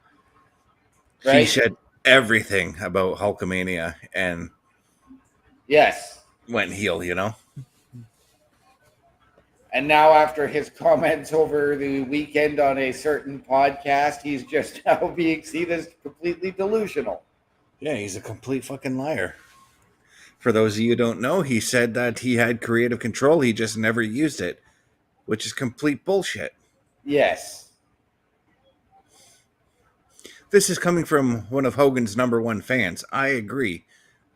He Right? shed everything about Hulkamania and Yes. went heel, you know? And now, after his comments over the weekend on a certain podcast, he's just now being seen as completely delusional. Yeah, he's a complete fucking liar. For those of you who don't know, he said that he had creative control, he just never used it, which is complete bullshit. Yes. This is coming from one of Hogan's number one fans. I agree.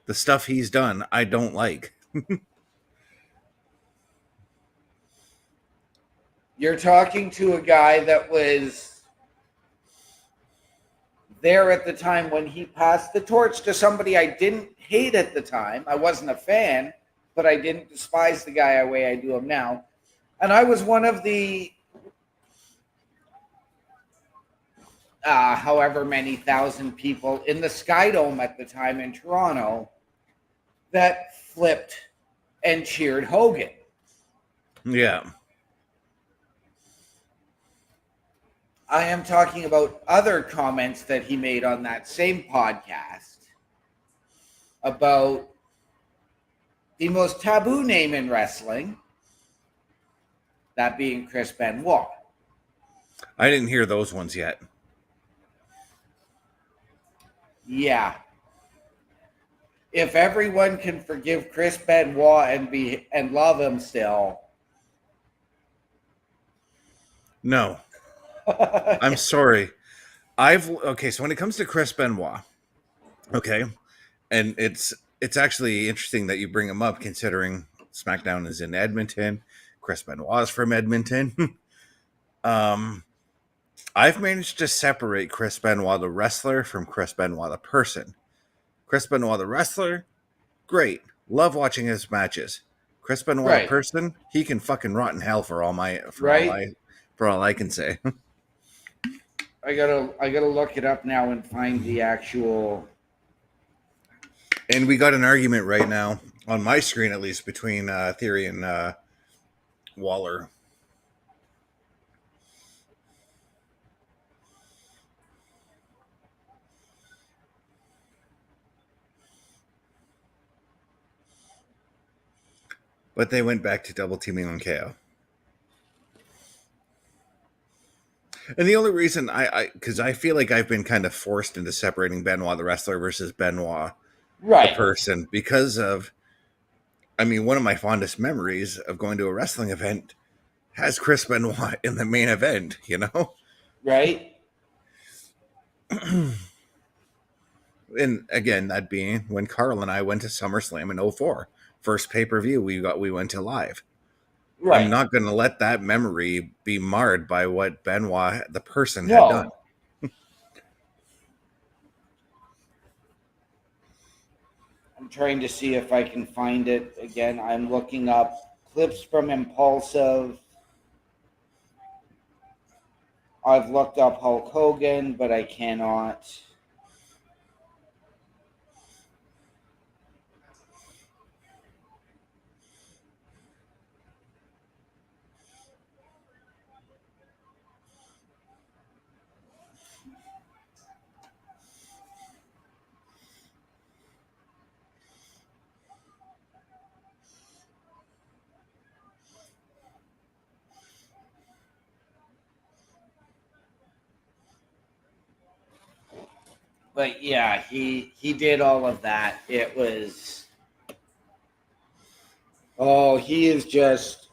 The stuff he's done, I don't like. You're talking to a guy that was there at the time when he passed the torch to somebody I didn't hate at the time. I wasn't a fan, but I didn't despise the guy the way I do him now. And I was one of the however many thousand people in the Sky Dome at the time in Toronto that flipped and cheered Hogan. Yeah. I am talking about other comments that he made on that same podcast about the most taboo name in wrestling, that being Chris Benoit. I didn't hear those ones yet. Yeah. If everyone can forgive Chris Benoit and love him still. No. I'm sorry. Okay, so when it comes to Chris Benoit, okay, and it's actually interesting that you bring him up considering SmackDown is in Edmonton. Chris Benoit is from Edmonton. I've managed to separate Chris Benoit the wrestler from Chris Benoit the person. Chris Benoit the wrestler, great. Love watching his matches. Chris Benoit the Right. person, he can fucking rot in hell for all Right. I can say. I gotta look it up now and find the actual. And we got an argument right now on my screen, at least, between Theory and Waller. But they went back to double teaming on KO. And the only reason because I feel like I've been kind of forced into separating Benoit the wrestler versus Benoit the Right. person because of, I mean, one of my fondest memories of going to a wrestling event has Chris Benoit in the main event, you know? Right. And again, that being when Carl and I went to SummerSlam in 04. First pay-per-view we went to live. I'm Right. not going to let that memory be marred by what Benoit, the person, had done. No. I'm trying to see if I can find it again. I'm looking up clips from Impulsive. I've looked up Hulk Hogan, but I cannot. But yeah, he did all of that. It was, oh, he is just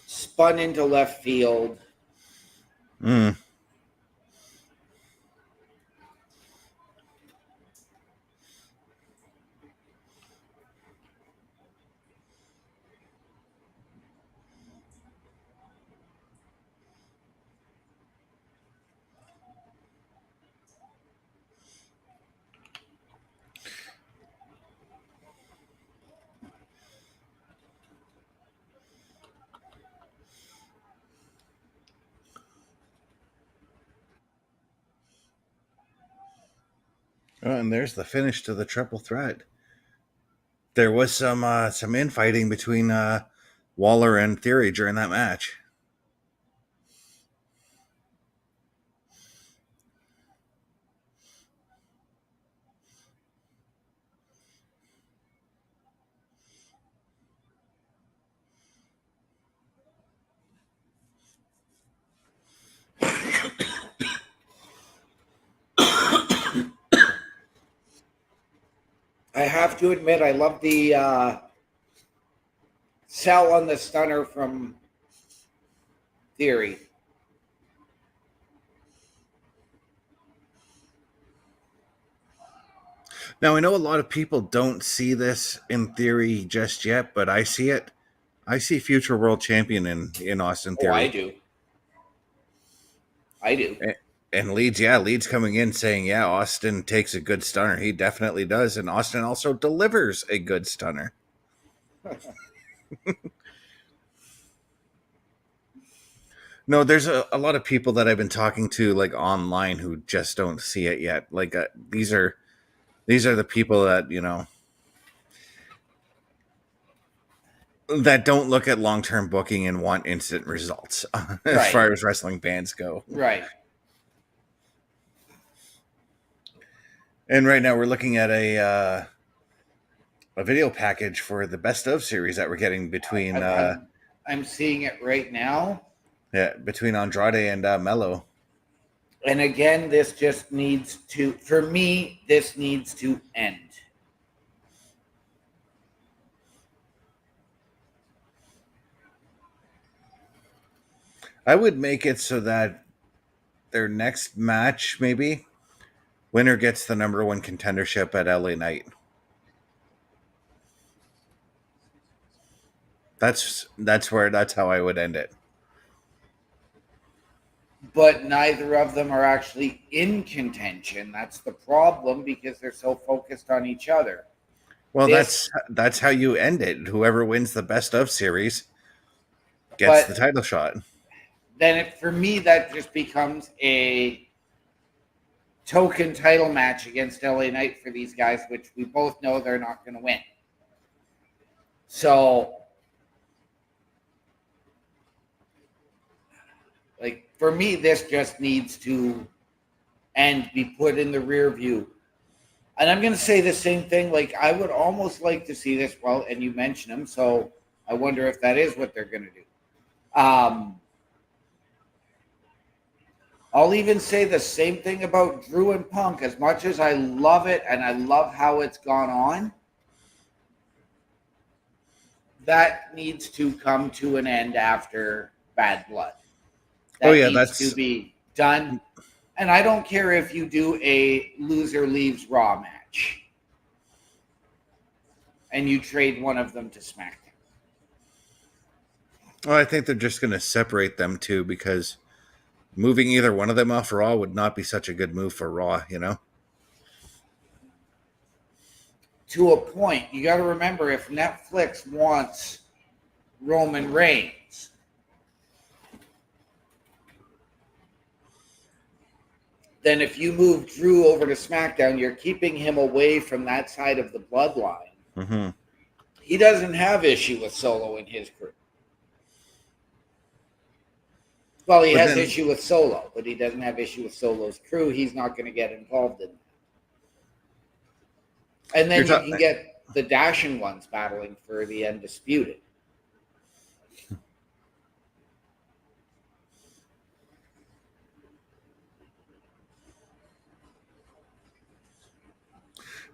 spun into left field. Mm. Oh, and there's the finish to the triple threat. There was some infighting between Waller and Theory during that match. I have to admit, I love the sell on the stunner from Theory. Now, I know a lot of people don't see this in Theory just yet, but I see it. I see future world champion in Austin Oh, I Theory. do. I do. And Leeds coming in saying, yeah, Austin takes a good stunner. He definitely does. And Austin also delivers a good stunner. No, there's a lot of people that I've been talking to like online who just don't see it yet. Like these are the people that, you know, that don't look at long-term booking and want instant results as Right. far as wrestling bands go. Right. And right now we're looking at a video package for the best of series that we're getting between I'm seeing it right now. between Andrade and Mello. And again, this just needs to, for me, this needs to end. I would make it so that their next match, maybe, winner gets the number one contendership at LA Knight. That's how I would end it. But neither of them are actually in contention. That's the problem because they're so focused on each other. Well, that's how you end it. Whoever wins the best of series gets the title shot. Then for me, that just becomes a token title match against LA Knight for these guys, which we both know they're not going to win. So, like, for me, this just needs to end, be put in the rear view. And I'm going to say the same thing. Like, I would almost like to see this, well, and you mentioned them, so I wonder if that is what they're going to do. I'll even say the same thing about Drew and Punk. As much as I love it and I love how it's gone on, that needs to come to an end after Bad Blood. That needs to be done. And I don't care if you do a loser leaves Raw match and you trade one of them to SmackDown. Well, I think they're just going to separate them two because moving either one of them off Raw would not be such a good move for Raw, you know? To a point, you got to remember if Netflix wants Roman Reigns, then if you move Drew over to SmackDown, you're keeping him away from that side of the bloodline. Mm-hmm. He doesn't have issue with Solo in his crew. Well, he has issue with Solo, but he doesn't have issue with Solo's crew. He's not going to get involved in that. And then you can get the Dashing ones battling for the undisputed.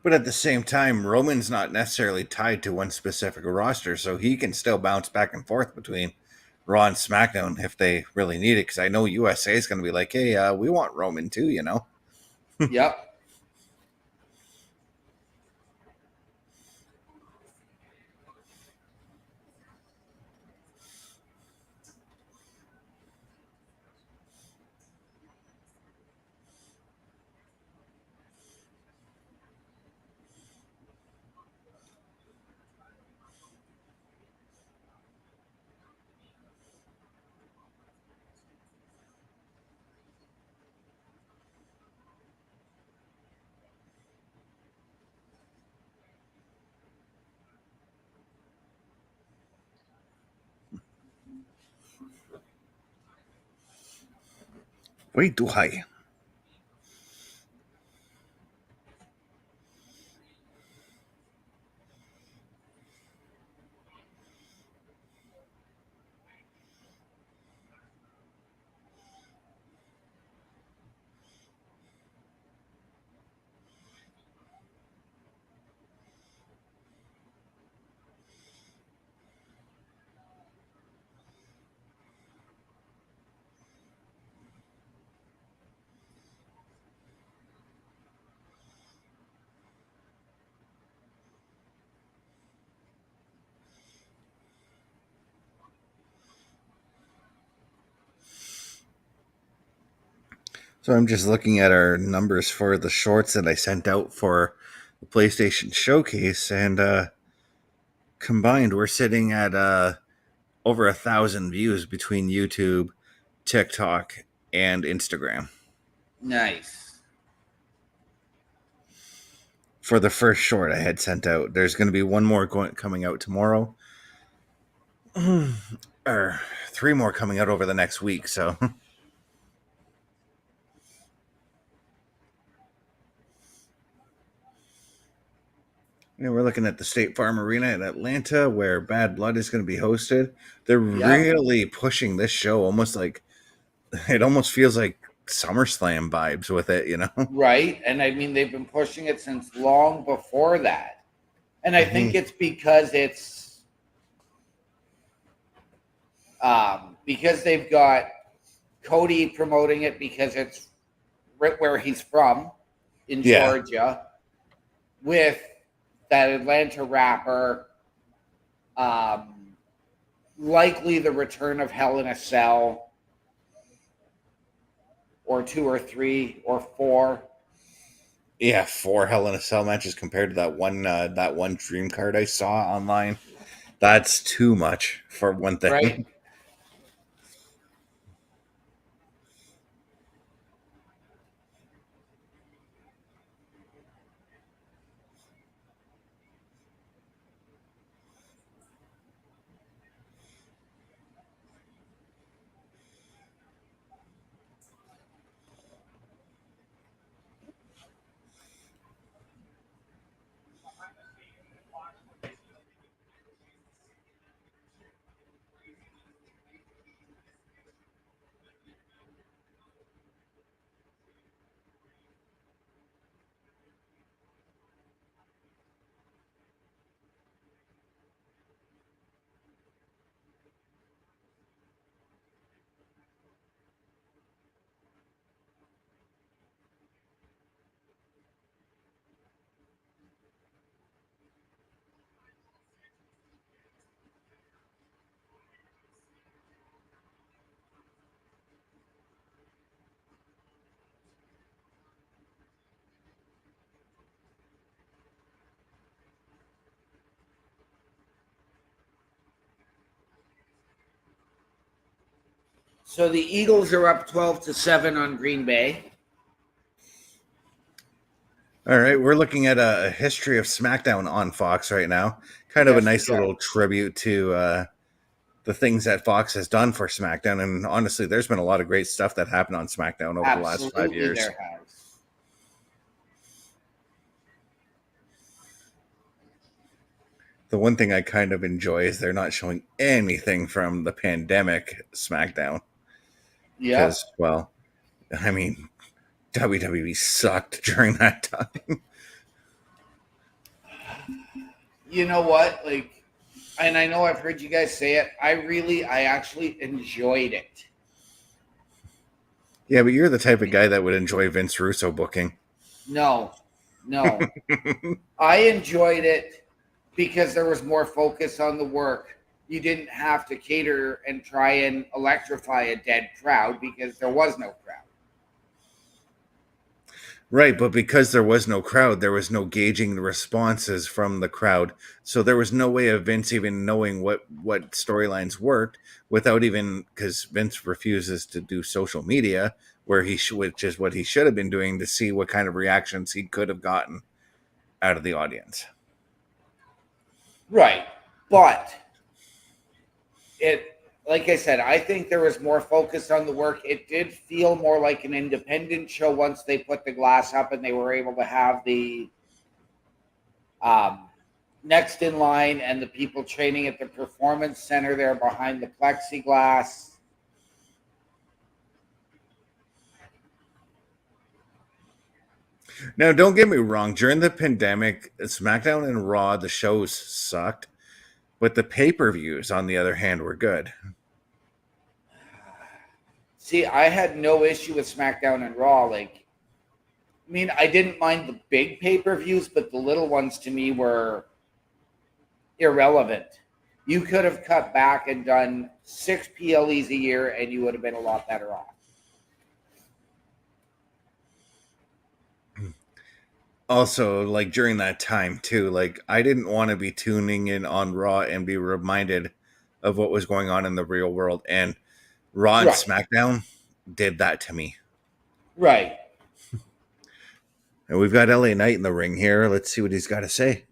But at the same time, Roman's not necessarily tied to one specific roster, so he can still bounce back and forth between Raw and SmackDown if they really need it. Because I know USA is going to be like, hey, we want Roman too, you know? Yep. Wait, do I? So I'm just looking at our numbers for the shorts that I sent out for the PlayStation Showcase, and combined, we're sitting at over 1,000 views between YouTube, TikTok, and Instagram. Nice. For the first short I had sent out. There's going to be one more coming out tomorrow. Or 3 more coming out over the next week, so... And we're looking at the State Farm Arena in Atlanta, where Bad Blood is going to be hosted. They're really pushing this show, almost like it almost feels like SummerSlam vibes with it, you know? Right. And I mean, they've been pushing it since long before that. And I think it's because because they've got Cody promoting it because it's right where he's from in Georgia with that Atlanta rapper, likely the return of Hell in a Cell, or 2 or 3 or 4. Yeah, 4 Hell in a Cell matches compared to that one dream card I saw online. That's too much for one thing. Right. So the Eagles are up 12-7 on Green Bay. All right, we're looking at a history of SmackDown on Fox right now. Kind of a Yes, nice we are. little tribute to the things that Fox has done for SmackDown. And honestly, there's been a lot of great stuff that happened on SmackDown over the last 5 Absolutely, years. there has. The one thing I kind of enjoy is they're not showing anything from the pandemic SmackDown. Yep. Because, well, I mean, WWE sucked during that time. You know what? Like, and I know I've heard you guys say it. I actually enjoyed it. Yeah, but you're the type of guy that would enjoy Vince Russo booking. No, no. I enjoyed it because there was more focus on the work. You didn't have to cater and try and electrify a dead crowd because there was no crowd. Right, but because there was no crowd, there was no gauging the responses from the crowd. So there was no way of Vince even knowing what storylines worked without even, because Vince refuses to do social media, which is what he should have been doing to see what kind of reactions he could have gotten out of the audience. Right. But it, like I said, I think there was more focus on the work. It did feel more like an independent show once they put the glass up and they were able to have the next in line and the people training at the performance center there behind the plexiglass. Now, don't get me wrong. During the pandemic, SmackDown and Raw, the shows sucked, but the pay-per-views, on the other hand, were good. See, I had no issue with SmackDown and Raw. Like, I mean, I didn't mind the big pay-per-views, but the little ones to me were irrelevant. You could have cut back and done 6 PLEs a year and you would have been a lot better off. Also, like during that time too, like I didn't want to be tuning in on Raw and be reminded of what was going on in the real world, and Raw and Right. SmackDown did that to me. Right. And we've got LA Knight in the ring here. Let's see what he's got to say.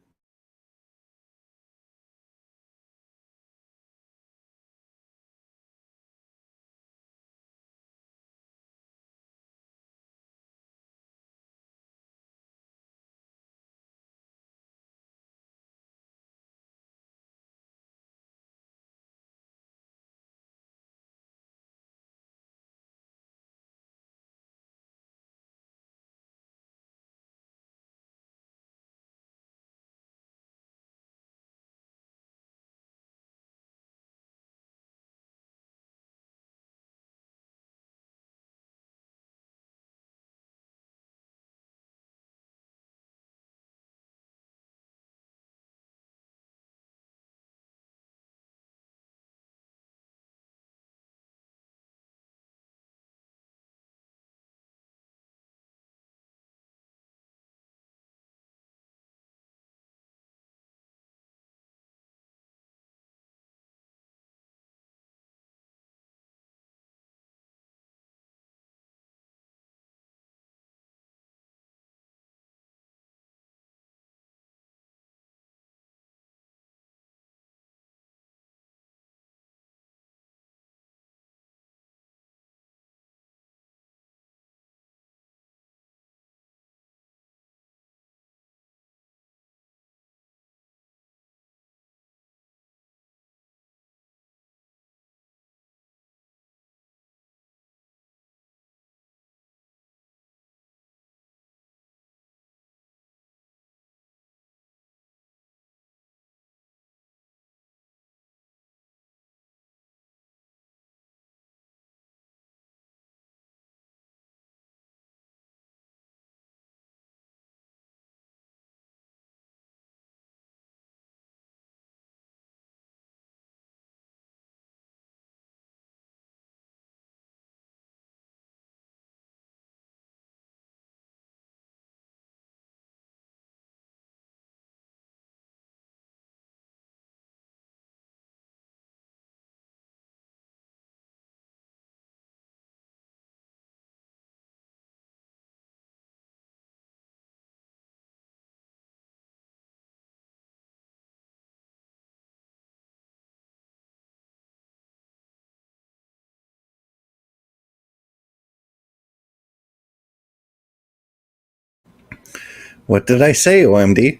What did I say, OMD?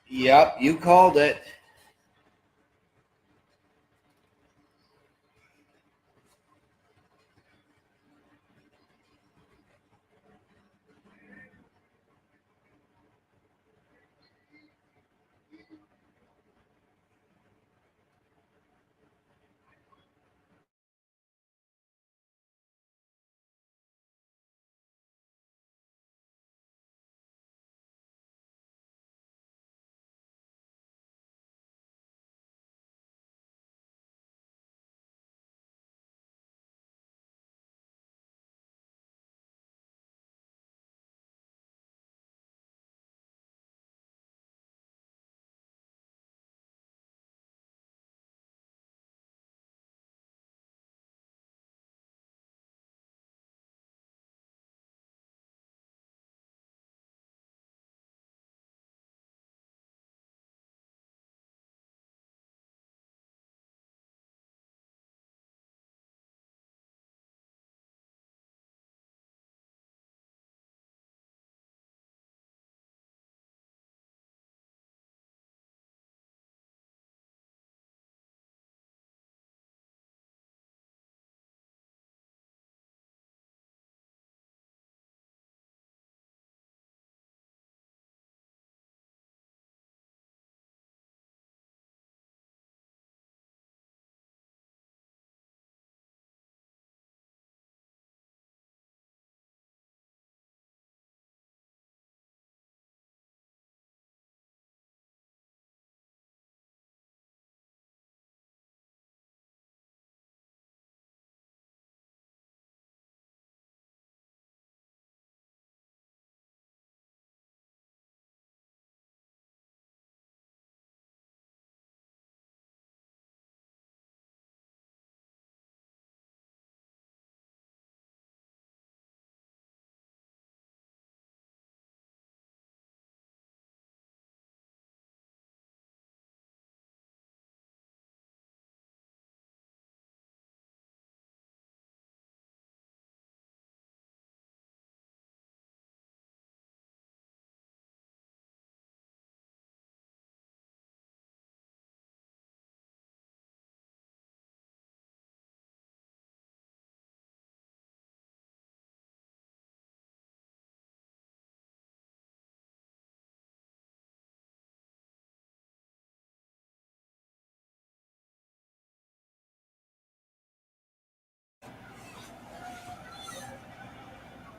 Yep, you called it.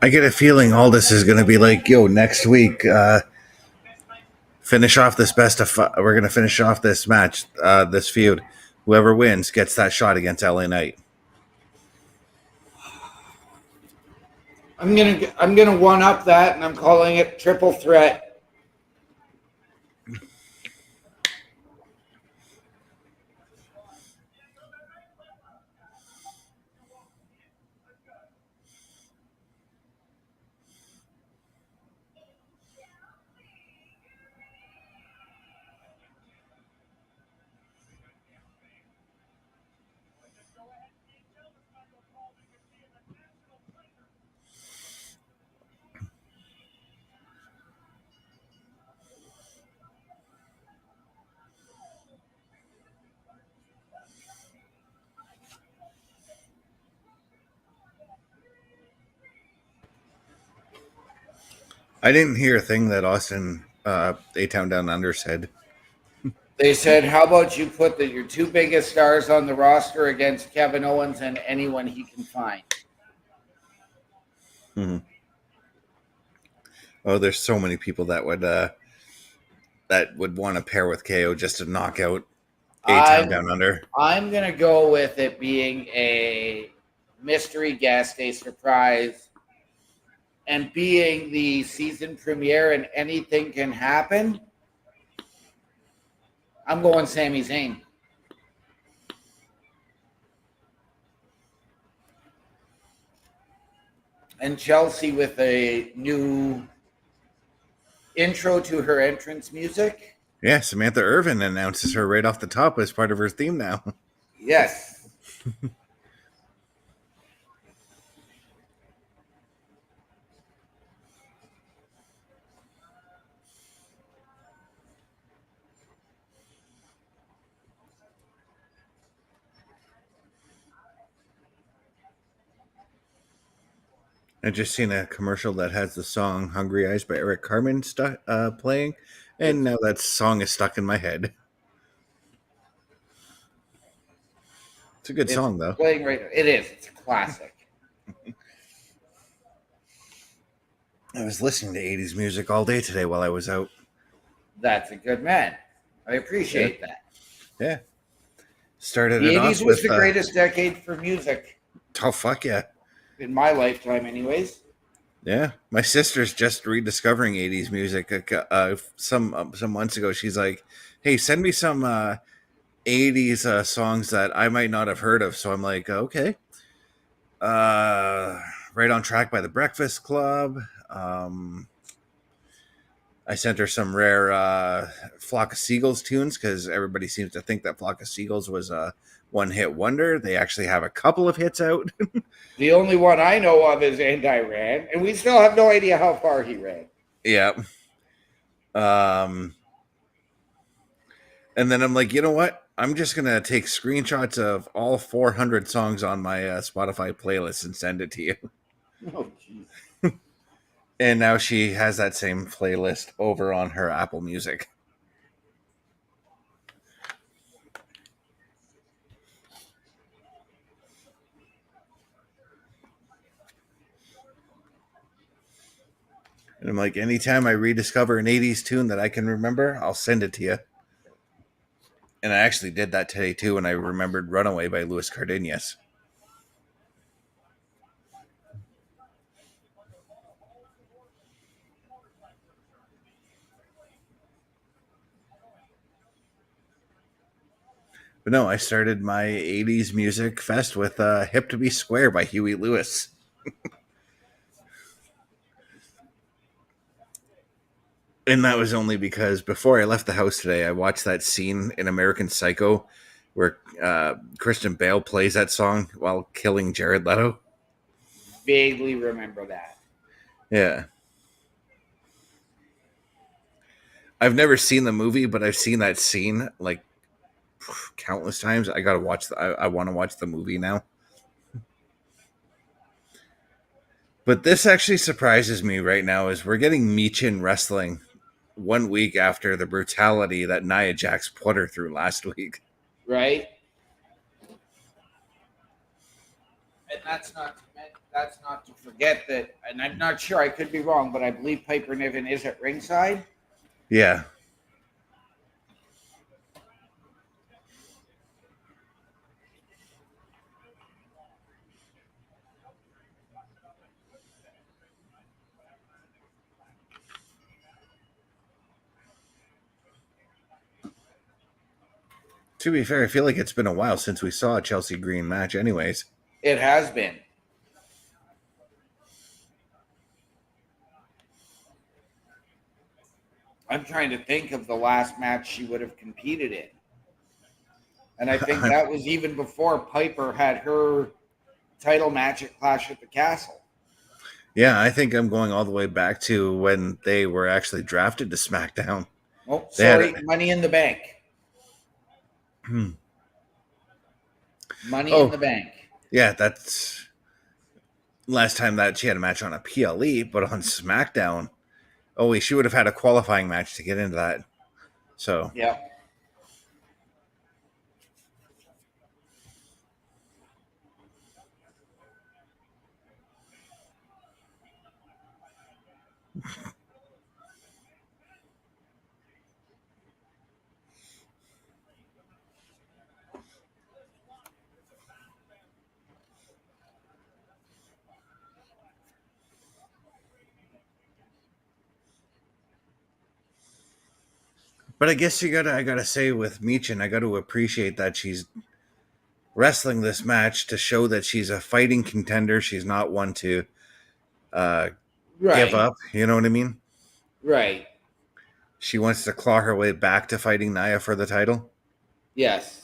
I get a feeling all this is going to be like, yo, next week, finish off this best of we're going to finish off this match, this feud. Whoever wins gets that shot against LA Knight. I'm gonna one up that, and I'm calling it triple threat. I didn't hear a thing that Austin A-Town Down Under said. They said, "How about you put your two biggest stars on the roster against Kevin Owens and anyone he can find?" Mm-hmm. Oh, there's so many people that would want to pair with KO just to knock out A-Town Down Under. I'm gonna go with it being a mystery guest, a surprise, and being the season premiere and anything can happen. I'm going Sami Zayn. And Chelsea with a new intro to her entrance music. Yeah, Samantha Irvin announces her right off the top as part of her theme now. Yes. I just seen a commercial that has the song "Hungry Eyes" by Eric Carmen playing, and now that song is stuck in my head. It's a good It's song, though. playing right now. It is. It's a classic. I was listening to 80s music all day today while I was out. That's a good man. I appreciate that. Yeah. Started The it 80s off was with the greatest decade for music, oh, fuck yeah. in my lifetime, anyways. Yeah. My sister's just rediscovering 80s music some months ago. She's like, hey, send me some 80s songs that I might not have heard of. So I'm like, okay. Right on Track by the Breakfast Club. I sent her some rare Flock of Seagulls tunes because everybody seems to think that Flock of Seagulls was a one-hit wonder. They actually have a couple of hits out. The only one I know of is And I Ran, and we still have no idea how far he ran. Yeah. And then I'm like, you know what? I'm just going to take screenshots of all 400 songs on my Spotify playlist and send it to you. Oh, jeez. And now she has that same playlist over on her Apple Music. And I'm like, anytime I rediscover an 80s tune that I can remember, I'll send it to you. And I actually did that today too when I remembered Runaway by Louis Cardenas. But no, I started my 80s music fest with Hip to Be Square by Huey Lewis. And that was only because before I left the house today, I watched that scene in American Psycho where Christian Bale plays that song while killing Jared Leto. Vaguely remember that. Yeah. I've never seen the movie, but I've seen that scene like countless times. I gotta watch. I want to watch the movie now. But this actually surprises me right now. Is we're getting Michin wrestling 1 week after the brutality that Nia Jax put her through last week. Right? And that's not to forget that, and I'm not sure, I could be wrong, but I believe Piper Niven is at ringside. Yeah. To be fair, I feel like it's been a while since we saw a Chelsea Green match anyways. It has been. I'm trying to think of the last match she would have competed in. And I think that was even before Piper had her title match at Clash at the Castle. Yeah, I think I'm going all the way back to when they were actually drafted to SmackDown. Oh, sorry, Money in the Bank. Money in the Bank. Yeah, that's last time that she had a match on a PLE, but on SmackDown, she would have had a qualifying match to get into that. So yeah. but I guess I gotta say with Michin, I gotta appreciate that she's wrestling this match to show that she's a fighting contender. She's not one to give Right. up. You know what I mean? Right. She wants to claw her way back to fighting Nia for the title. Yes.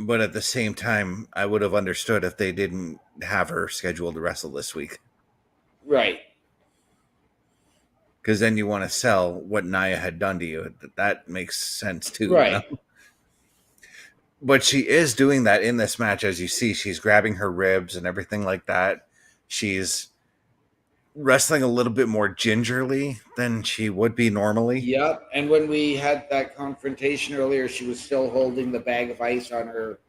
But at the same time, I would have understood if they didn't have her scheduled to wrestle this week. Right. Because then you want to sell what Nia had done to you. That makes sense too, you know? Right. But she is doing that in this match, as you see. She's grabbing her ribs and everything like that. She's wrestling a little bit more gingerly than she would be normally. Yep. And when we had that confrontation earlier, she was still holding the bag of ice on her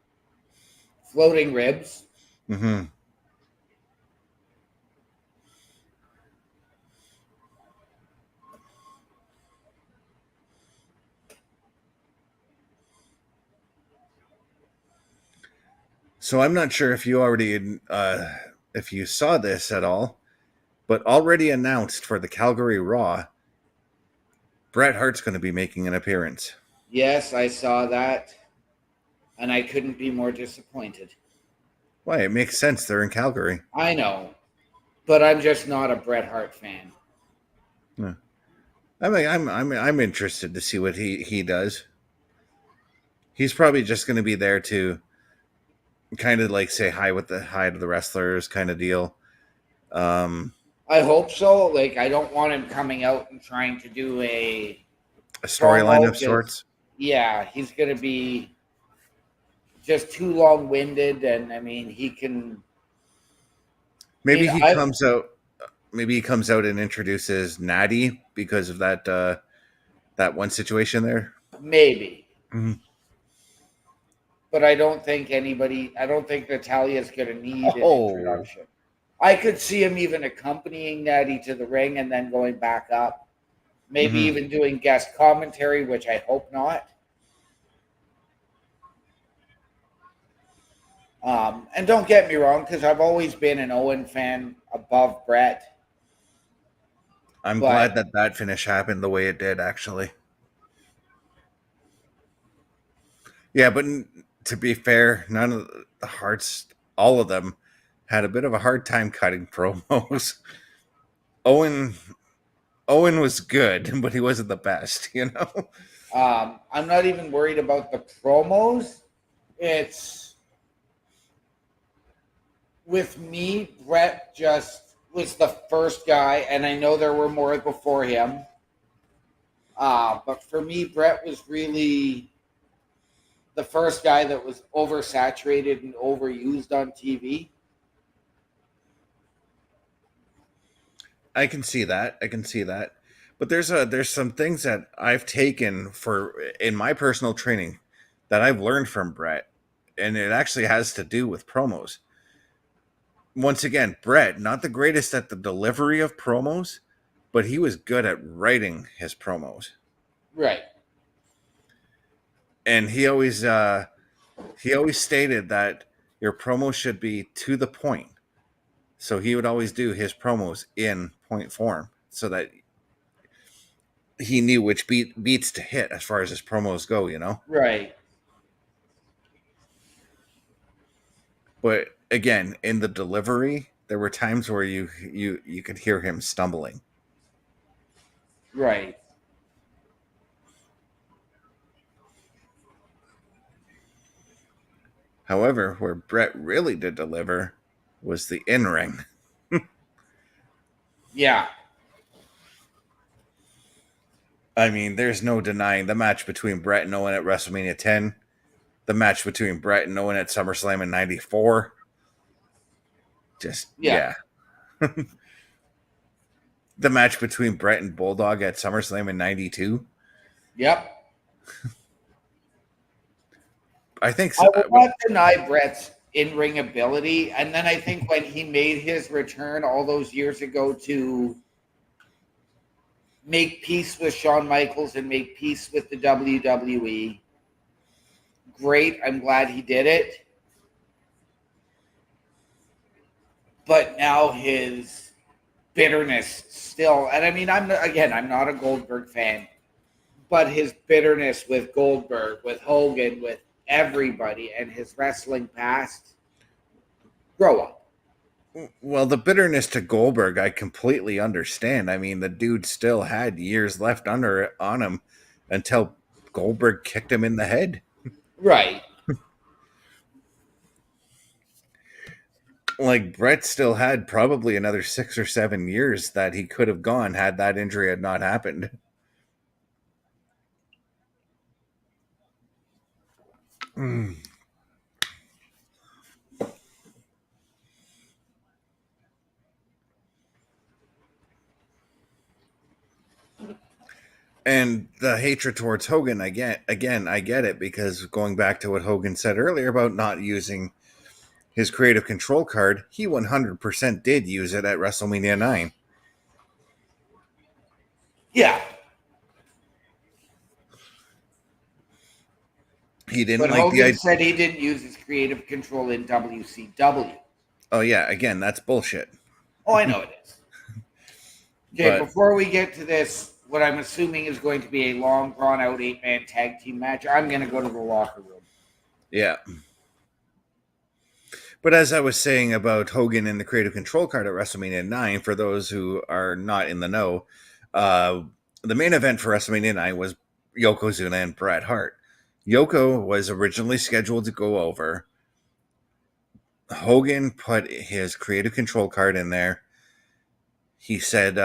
floating ribs. Mm-hmm. So I'm not sure if you already, if you saw this at all, but already announced for the Calgary Raw, Bret Hart's going to be making an appearance. Yes, I saw that. And I couldn't be more disappointed. Why? It makes sense. They're in Calgary. I know. But I'm just not a Bret Hart fan. Yeah. I mean, I'm interested to see what he does. He's probably just going to be there to kind of like say hi to the wrestlers kind of deal. I hope so. Like, I don't want him coming out and trying to do a storyline promo, of sorts. Yeah, he's going to be just too long-winded, and I mean, he can. Maybe he comes out. Maybe he comes out and introduces Natty because of that one situation there. Maybe. Mm-hmm. But I don't think Natalia's going to need an introduction. I could see him even accompanying Natty to the ring and then going back up. Maybe even doing guest commentary, which I hope not. And don't get me wrong, because I've always been an Owen fan above Bret. I'm glad that finish happened the way it did, actually. Yeah, but to be fair, none of the Harts, all of them, had a bit of a hard time cutting promos. Owen was good, but he wasn't the best, you know? I'm not even worried about the promos. It's with me, Bret just was the first guy, and I know there were more before him. But for me, Bret was really the first guy that was oversaturated and overused on TV. I can see that. But there's some things that I've taken in my personal training that I've learned from Bret, and it actually has to do with promos. Once again, Bret, not the greatest at the delivery of promos, but he was good at writing his promos. Right. And he always stated that your promo should be to the point. So he would always do his promos in point form so that he knew which beats to hit as far as his promos go, you know? Right. But again, in the delivery, there were times where you could hear him stumbling. Right. However, where Bret really did deliver was the in-ring. Yeah. I mean, there's no denying the match between Bret and Owen at WrestleMania 10, the match between Bret and Owen at SummerSlam in 94. Just, yeah. The match between Bret and Bulldog at SummerSlam in 92. Yep. I think so. I will not deny Bret's in-ring ability. And then I think when he made his return all those years ago to make peace with Shawn Michaels and make peace with the WWE, great. I'm glad he did it. But now his bitterness still. And I mean, I'm not a Goldberg fan, but his bitterness with Goldberg, with Hogan, with everybody, and his wrestling past, grow up. Well, the bitterness to Goldberg, I completely understand. I mean, the dude still had years left on him until Goldberg kicked him in the head. Right. Like, Brett still had probably another 6 or 7 years that he could have gone had that injury had not happened. Mm. And the hatred towards Hogan, I get it, because going back to what Hogan said earlier about not using his creative control card, he 100% did use it at WrestleMania 9. Yeah. He didn't But like Hogan the idea. said he didn't use his creative control in WCW. Oh, yeah, again, that's bullshit. Oh, I know it is. Okay, But before we get to this, what I'm assuming is going to be a long, drawn-out 8-man tag team match, I'm going to go to the locker room. yeah. But as I was saying about Hogan and the creative control card at WrestleMania 9, for those who are not in the know, the main event for WrestleMania 9 was Yokozuna and Bret Hart. Yoko was originally scheduled to go over. Hogan put his creative control card in there. He said,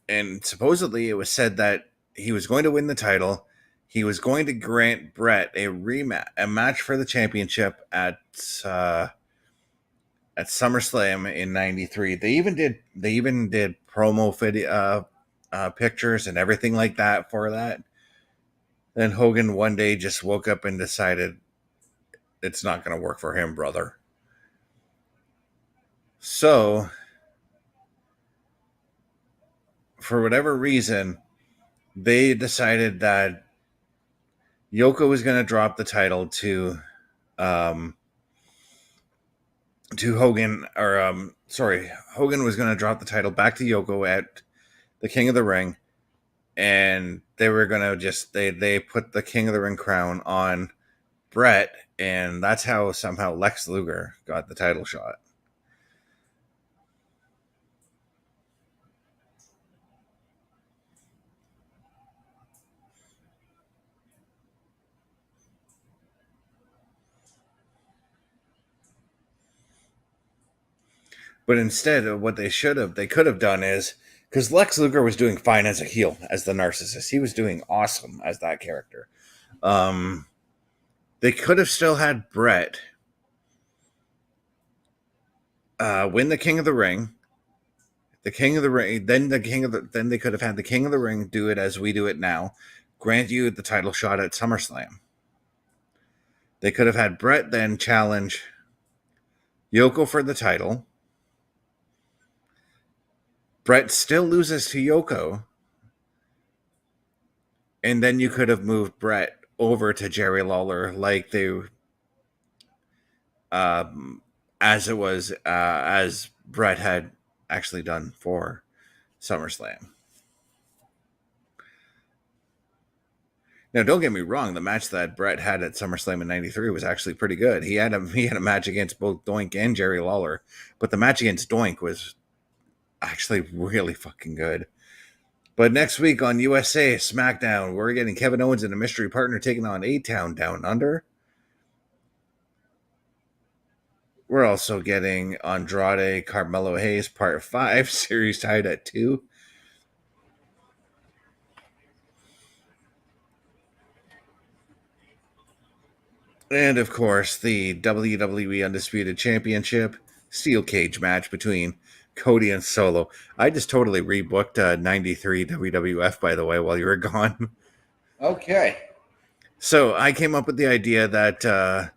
and supposedly it was said that he was going to win the title. He was going to grant Bret a match for the championship at SummerSlam in '93. They even did promo video pictures and everything like that for that. Then Hogan one day just woke up and decided it's not going to work for him, brother. So, for whatever reason, they decided that Yoko was going to drop the title to Hogan, or Hogan was going to drop the title back to Yoko at the King of the Ring, and they were going to they put the King of the Ring crown on Bret, and that's how somehow Lex Luger got the title shot. But instead of what they could have done is, because Lex Luger was doing fine as a heel, as the narcissist. He was doing awesome as that character. They could have still had Bret win the King of the Ring. The King of the Ring, then they could have had the King of the Ring do it as we do it now, grant you the title shot at SummerSlam. They could have had Bret then challenge Yoko for the title. Bret still loses to Yoko, and then you could have moved Bret over to Jerry Lawler, like as Bret had actually done for SummerSlam. Now, don't get me wrong; the match that Bret had at SummerSlam in '93 was actually pretty good. He had a match against both Doink and Jerry Lawler, but the match against Doink was actually really fucking good. But next week on USA Smackdown, we're getting Kevin Owens and a mystery partner taking on A-Town Down Under. We're also getting Andrade Carmelo Hayes Part 5, series tied at 2. And of course, the WWE Undisputed Championship Steel Cage match between Cody and Solo. I just totally rebooked 93 WWF, by the way, while you were gone. Okay. So I came up with the idea that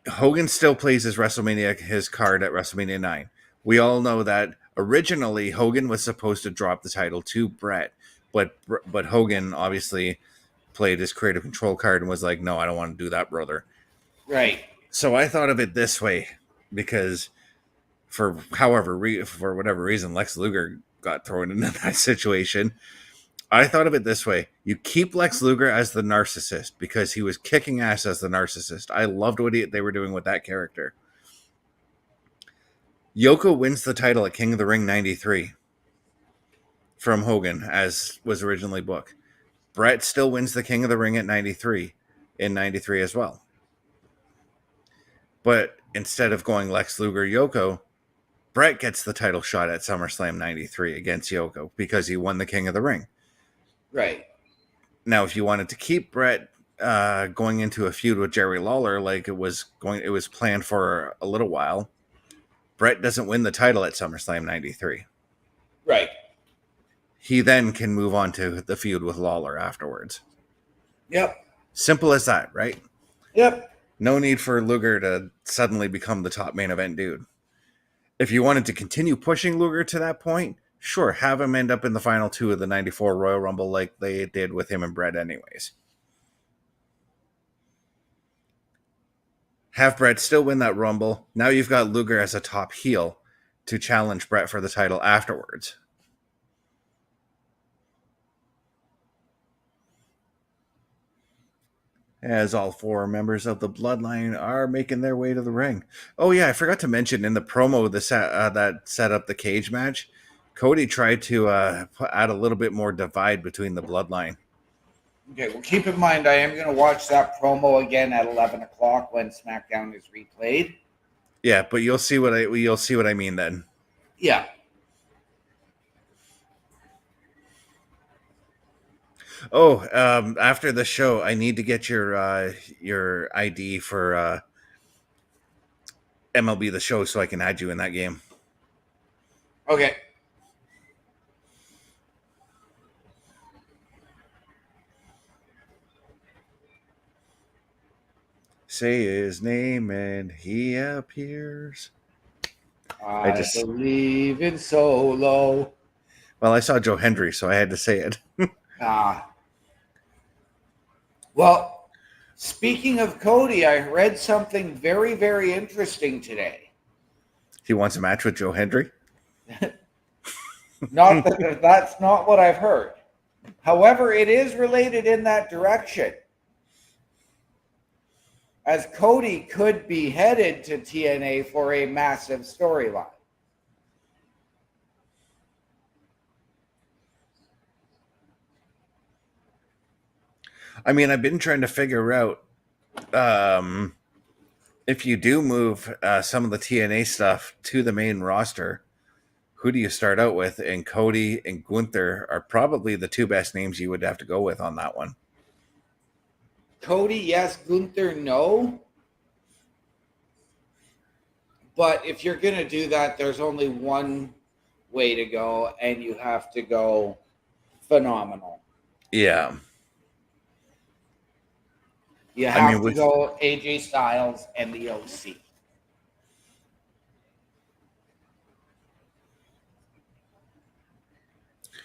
Hogan still plays his card at WrestleMania 9. We all know that originally Hogan was supposed to drop the title to Bret, but Hogan obviously played his creative control card and was like, no, I don't want to do that, brother. Right. So I thought of it this way, because for whatever reason, Lex Luger got thrown into that situation. I thought of it this way. You keep Lex Luger as the narcissist because he was kicking ass as the narcissist. I loved what they were doing with that character. Yoko wins the title at King of the Ring 93 from Hogan, as was originally booked. Brett still wins the King of the Ring at 93 in 93 as well. But instead of going Lex Luger, Yoko, Brett gets the title shot at SummerSlam 93 against Yoko because he won the King of the Ring. Right. Now, if you wanted to keep Brett going into a feud with Jerry Lawler, like it was planned for a little while, Brett doesn't win the title at SummerSlam 93. Right. He then can move on to the feud with Lawler afterwards. Yep. Simple as that, right? Yep. No need for Luger to suddenly become the top main event dude. If you wanted to continue pushing Luger to that point, sure, have him end up in the final two of the 94 Royal Rumble like they did with him and Brett anyways. Have Brett still win that Rumble. Now you've got Luger as a top heel to challenge Brett for the title afterwards. As all four members of the bloodline are making their way to the ring. Oh yeah, I forgot to mention in the promo that set up the cage match, Cody tried to add a little bit more divide between the bloodline. Okay, well, keep in mind, I am going to watch that promo again at 11 o'clock when SmackDown is replayed. Yeah, but you'll see what I mean then. Yeah. Oh, after the show, I need to get your ID for MLB The Show so I can add you in that game. Okay. Say his name and he appears. I believe in Solo. Well, I saw Joe Hendry, so I had to say it. Well, speaking of Cody, I read something very, very interesting today. He wants a match with Joe Hendry? That's not what I've heard. However, it is related in that direction, as Cody could be headed to TNA for a massive storyline. I mean, I've been trying to figure out if you do move some of the TNA stuff to the main roster, who do you start out with? And Cody and Gunther are probably the two best names you would have to go with on that one. Cody, yes. Gunther, no. But if you're going to do that, there's only one way to go, and you have to go phenomenal. Yeah. You have to go AJ Styles and the OC.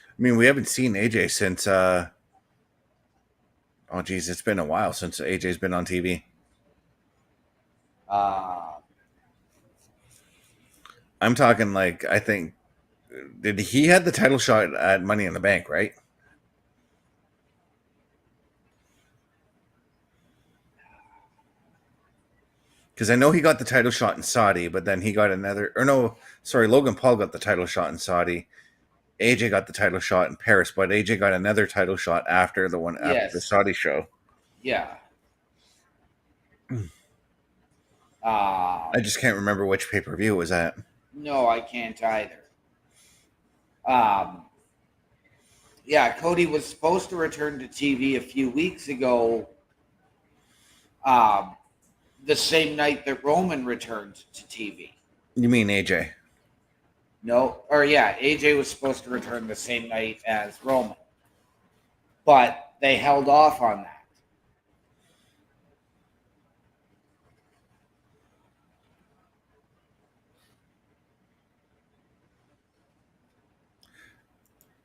I mean, we haven't seen AJ since it's been a while since AJ's been on TV. I'm talking like, I think, did he had the title shot at Money in the Bank, right? Because I know he got the title shot in Saudi, but then he got Logan Paul got the title shot in Saudi. AJ got the title shot in Paris, but AJ got another title shot after after the Saudi show. Yeah. I just can't remember which pay-per-view it was at. No, I can't either. Yeah, Cody was supposed to return to TV a few weeks ago, the same night that Roman returned to TV. You mean AJ? No, AJ was supposed to return the same night as Roman, but they held off on that.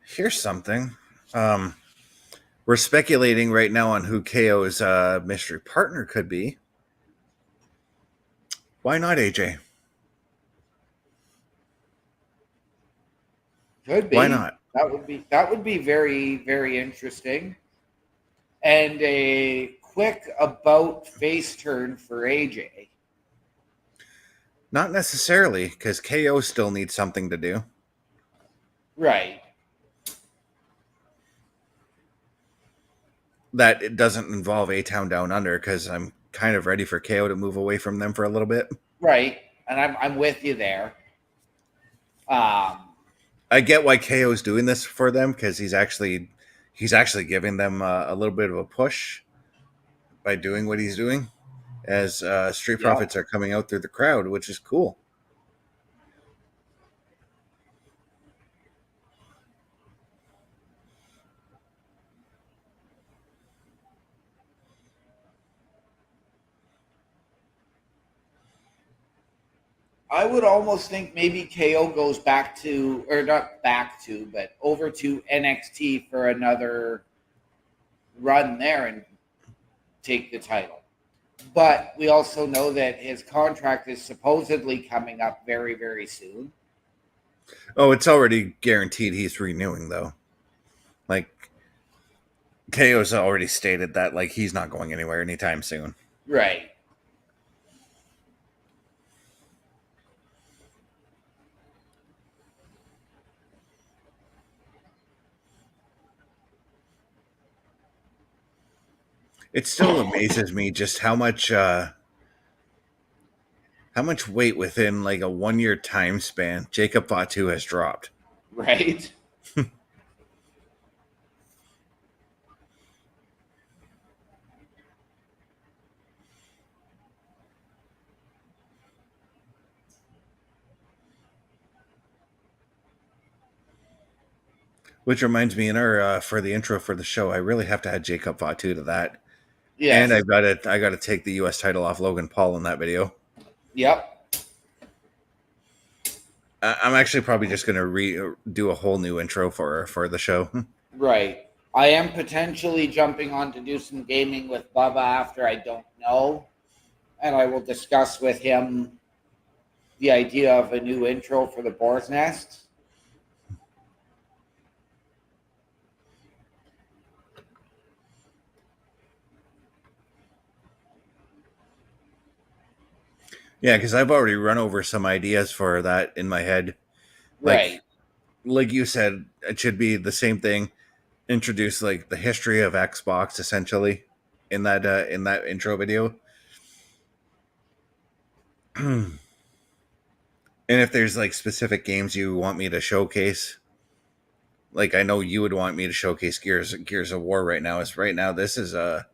Here's something. We're speculating right now on who KO's mystery partner could be. Why not AJ? Could Why be. not? That would be very, very interesting. And a quick about face turn for AJ. Not necessarily, because KO still needs something to do. Right. That it doesn't involve A-Town Down Under, because I'm kind of ready for KO to move away from them for a little bit. Right. And I'm with you there. I get why KO's doing this for them, because he's actually giving them a little bit of a push by doing what he's doing, as Street Yep. Profits are coming out through the crowd, which is cool. I would almost think maybe KO goes back to, or not back to, but over to NXT for another run there and take the title. But we also know that his contract is supposedly coming up very, very soon. Oh, it's already guaranteed he's renewing, though. Like, KO's already stated that, like, he's not going anywhere anytime soon. Right. It still amazes me just how much weight within like a 1 year time span Jacob Fatu has dropped. Right. Which reminds me, in our for the intro for the show, I really have to add Jacob Fatu to that. Yes. And I got to take the U.S. title off Logan Paul in that video. Yep. I'm actually probably just going to do a whole new intro for the show. Right. I am potentially jumping on to do some gaming with Bubba after, I don't know. And I will discuss with him the idea of a new intro for the Boar's Nest. Yeah, because I've already run over some ideas for that in my head. Right. Like you said, it should be the same thing. Introduce like the history of Xbox essentially in that intro video. And if there's like specific games you want me to showcase, like I know you would want me to showcase Gears of War right now. This is a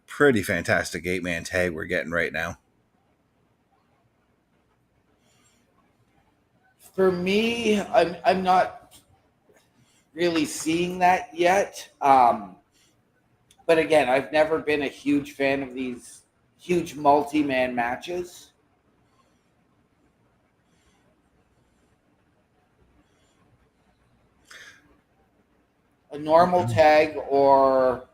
pretty fantastic 8-man tag we're getting right now. For me, I'm not really seeing that yet. But again, I've never been a huge fan of these huge multi-man matches. A normal tag or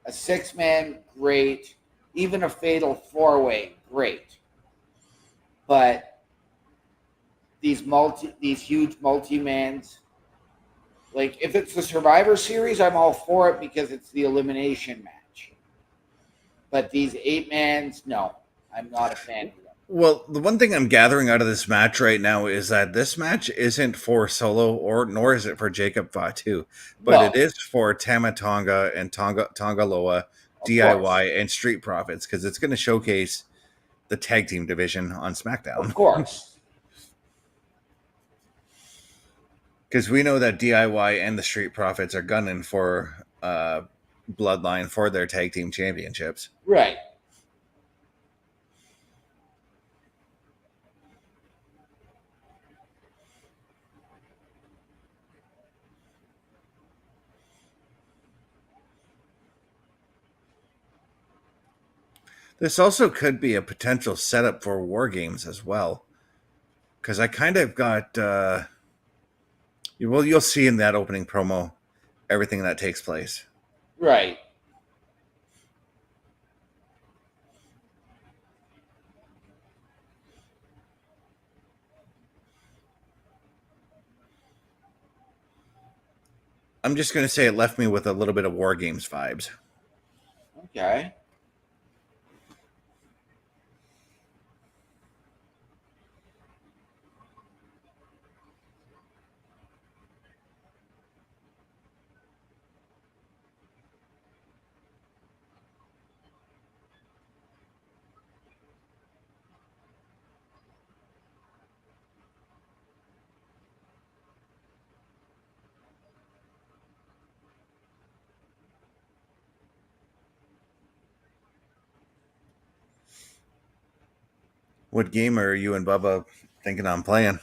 a 6-man, great. Even a fatal 4-way, great. But these huge multi-mans, like if it's the Survivor Series, I'm all for it because it's the elimination match. But these 8-mans, no, I'm not a fan of them. Well, the one thing I'm gathering out of this match right now is that this match isn't for Solo nor is it for Jacob Fatu, but No. it is for Tama Tonga and Tonga Loa, DIY, and Street Profits, because it's going to showcase the tag team division on SmackDown. Of course. Because we know that DIY and the Street Profits are gunning for Bloodline for their tag team championships. Right. This also could be a potential setup for War Games as well. Because I kind of got... you'll see in that opening promo everything that takes place. Right. I'm just going to say it left me with a little bit of War Games vibes. Okay. What game are you and Bubba thinking on playing?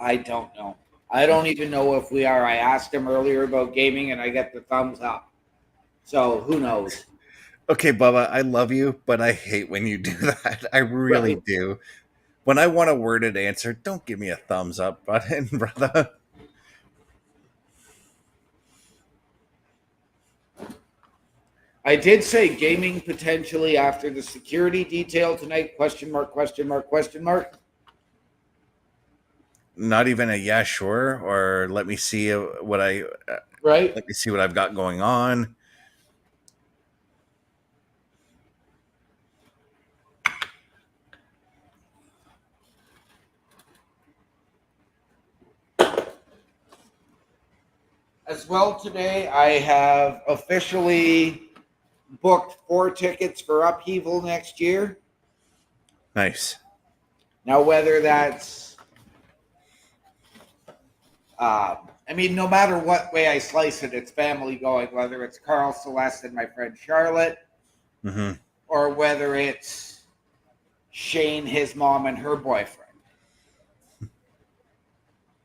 I don't know. I don't even know if we are. I asked him earlier about gaming and I get the thumbs up. So who knows? Okay, Bubba, I love you, but I hate when you do that. I really Right. do. When I want a worded answer, don't give me a thumbs up button, brother. I did say gaming potentially after the security detail tonight. Question mark, question mark, question mark. Not even a yeah, sure, or let me see what Right. let me see what I've got going on. As well today, I have officially booked 4 tickets for Upheaval next year. Nice. Now, whether that's, I mean, no matter what way I slice it, it's family going, whether it's Carl, Celeste, and my friend Charlotte, Mm-hmm. or whether it's Shane, his mom, and her boyfriend.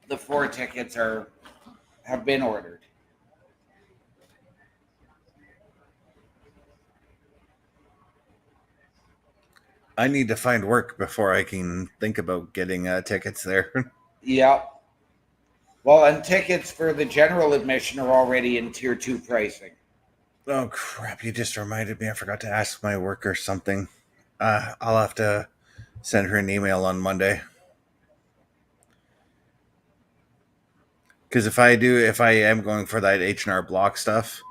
The 4 tickets have been ordered. I need to find work before I can think about getting tickets there. Yep. Well, and tickets for the general admission are already in tier 2 pricing. Oh crap! You just reminded me. I forgot to ask my worker something. I'll have to send her an email on Monday. Because if I am going for that H&R Block stuff,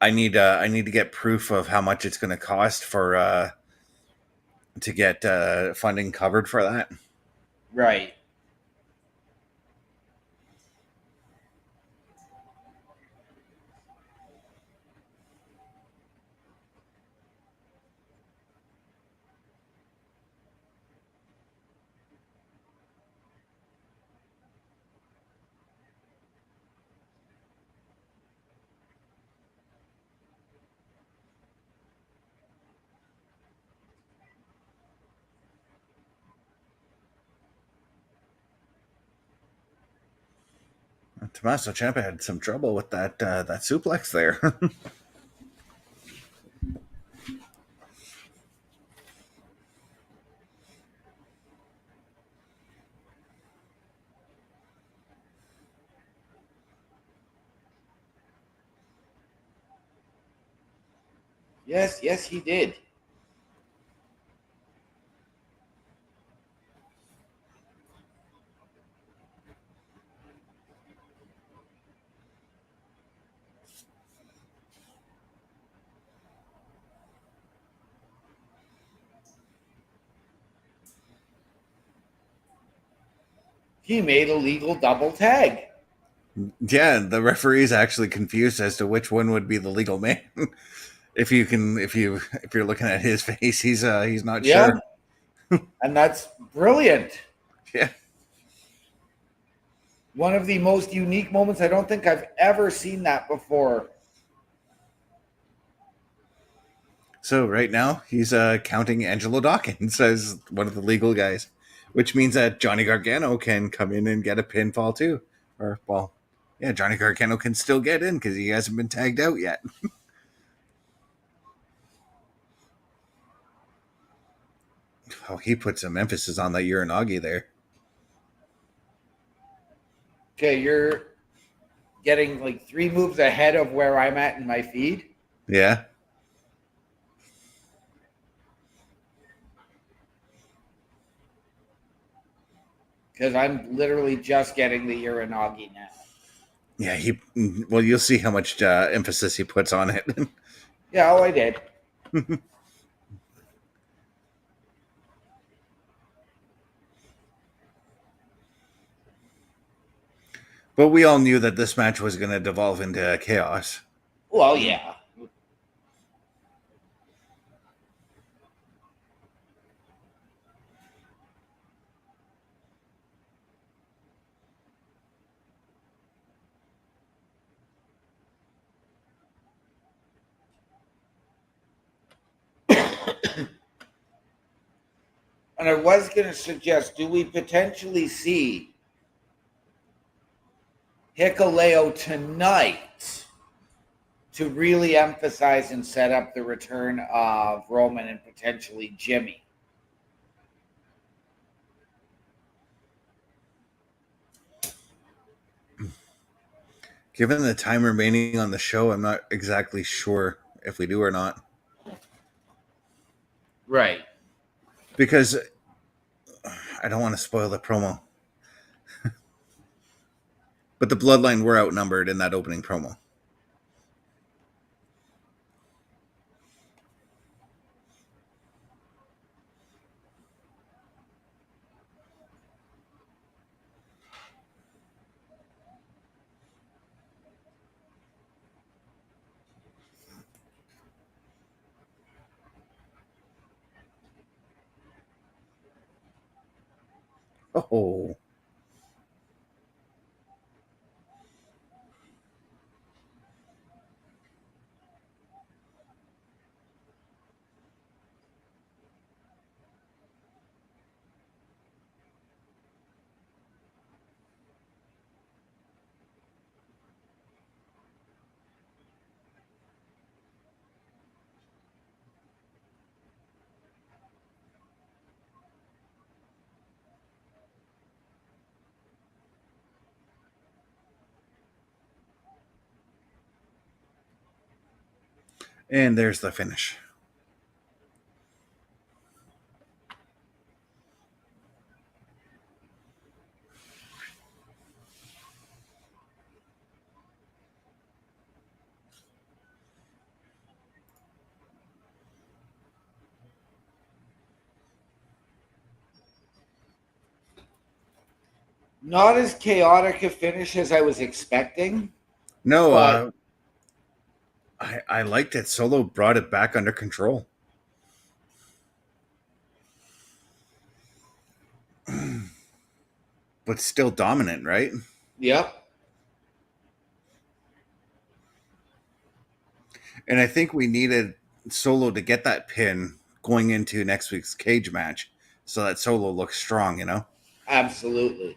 I need to get proof of how much it's going to cost for to get funding covered for that. Right. Tommaso Ciampa had some trouble with that suplex there. Yes, yes, he did. He made a legal double tag. Yeah, the referee is actually confused as to which one would be the legal man. If you're looking at his face, he's not Yeah, sure. and that's brilliant. Yeah. One of the most unique moments. I don't think I've ever seen that before. So right now he's counting Angelo Dawkins as one of the legal guys, which means that Johnny Gargano can come in and get a pinfall too. Or well, yeah, Johnny Gargano can still get in because he hasn't been tagged out yet. Oh, he put some emphasis on that Uranagi there. Okay, you're getting like 3 moves ahead of where I'm at in my feed. Yeah. Because I'm literally just getting the Uranagi now. Yeah, well, you'll see how much emphasis he puts on it. Yeah, I did. But we all knew that this match was going to devolve into chaos. Well, yeah. And I was going to suggest, do we potentially see Hikuleo tonight to really emphasize and set up the return of Roman and potentially Jimmy? Given the time remaining on the show, I'm not exactly sure if we do or not. Right. Because I don't want to spoil the promo. But the Bloodline were outnumbered in that opening promo. Oh. And there's the finish. Not as chaotic a finish as I was expecting. No, But I liked it. Solo brought it back under control. But still dominant, right? yep. And I think we needed Solo to get that pin going into next week's cage match so that Solo looks strong, you know? Absolutely.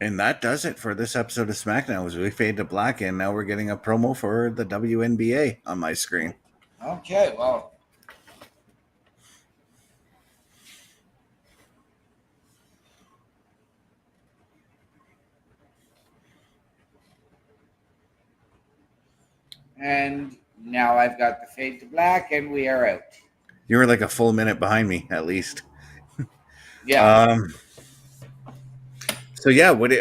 And that does it for this episode of SmackDown. As we fade to black, and now we're getting a promo for the WNBA on my screen. Okay, well. And now I've got the fade to black, and we are out. You were like a full minute behind me, at least. Yeah. So yeah, what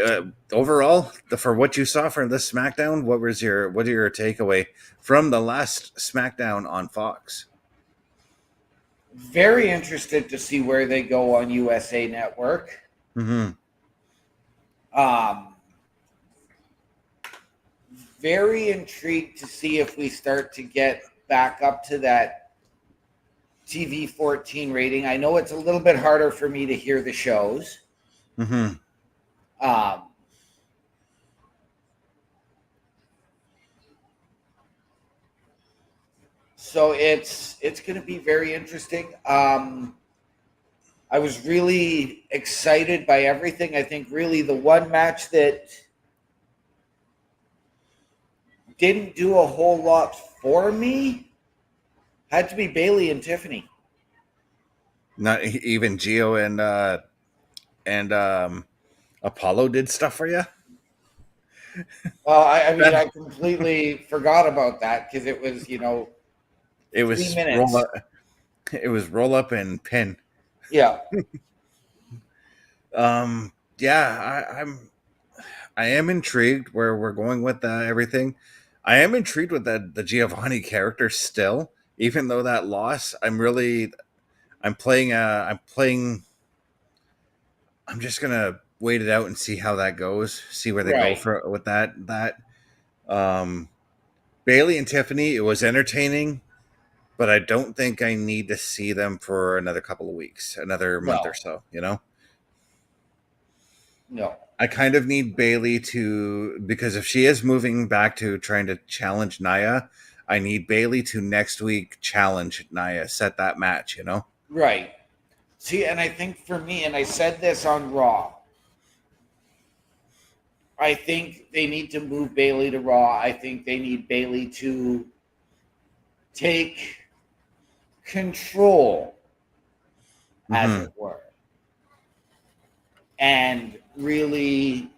overall for what you saw from this SmackDown? What are your takeaway from the last SmackDown on Fox? Very interested to see where they go on USA Network. Mm-hmm. Very intrigued to see if we start to get back up to that TV 14 rating. I know it's a little bit harder for me to hear the shows. Mm-hmm. So it's going to be very interesting. I was really excited by everything. I think really the one match that didn't do a whole lot for me had to be Bayley and Tiffany. Not even Geo and Apollo did stuff for you. Well, I mean, I completely forgot about that because it was, It 3 was roll minutes. up. It was roll up and pin. Yeah. Yeah, I am intrigued where we're going with everything. I am intrigued with the Giovanni character still, even though that loss. I'm playing. I'm just gonna wait it out and see how that goes. See where they go Right. for with that. Um, Bayley and Tiffany. It was entertaining, but I don't think I need to see them for another couple of weeks, another month or No. so. You know. No. I kind of need Bayley to, because if she is moving back to trying to challenge Naya, I need Bayley to next week challenge Naya, set that match, you know? Right. See, and I think for me, and I said this on Raw, I think they need to move Bayley to Raw. I think they need Bayley to take control, as Mm-hmm. it were, and really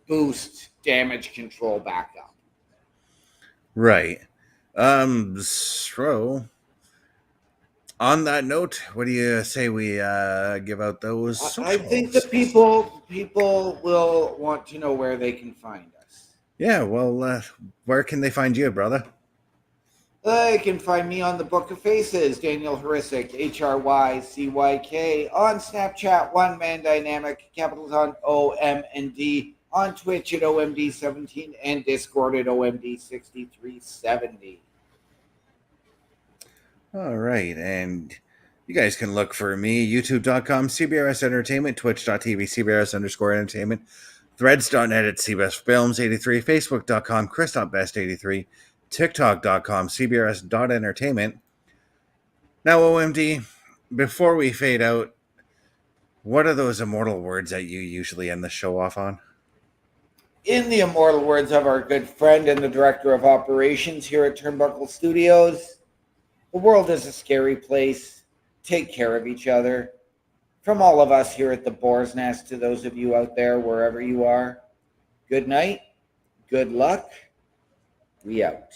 boost damage control back up. Right. So on that note, what do you say we give out those I think the socials? people will want to know where they can find us. Yeah, well, where can they find you, brother? They can find me on the Book of Faces, Daniel Horisic, HRYCYK, on Snapchat, One Man Dynamic, capitals on OM&D, on Twitch at OMD17, and Discord at OMD6370. All right, and you guys can look for me, youtube.com, CBRS Entertainment, twitch.tv, CBRS underscore entertainment, threads.net at CBS Films 83, Facebook.com, Chris.best83, TikTok.com, CBRS.entertainment. Now, OMD, before we fade out, what are those immortal words that you usually end the show off on? In the immortal words of our good friend and the director of operations here at Turnbuckle Studios, the world is a scary place. Take care of each other. From all of us here at the Boar's Nest to those of you out there, wherever you are, good night, good luck, we out.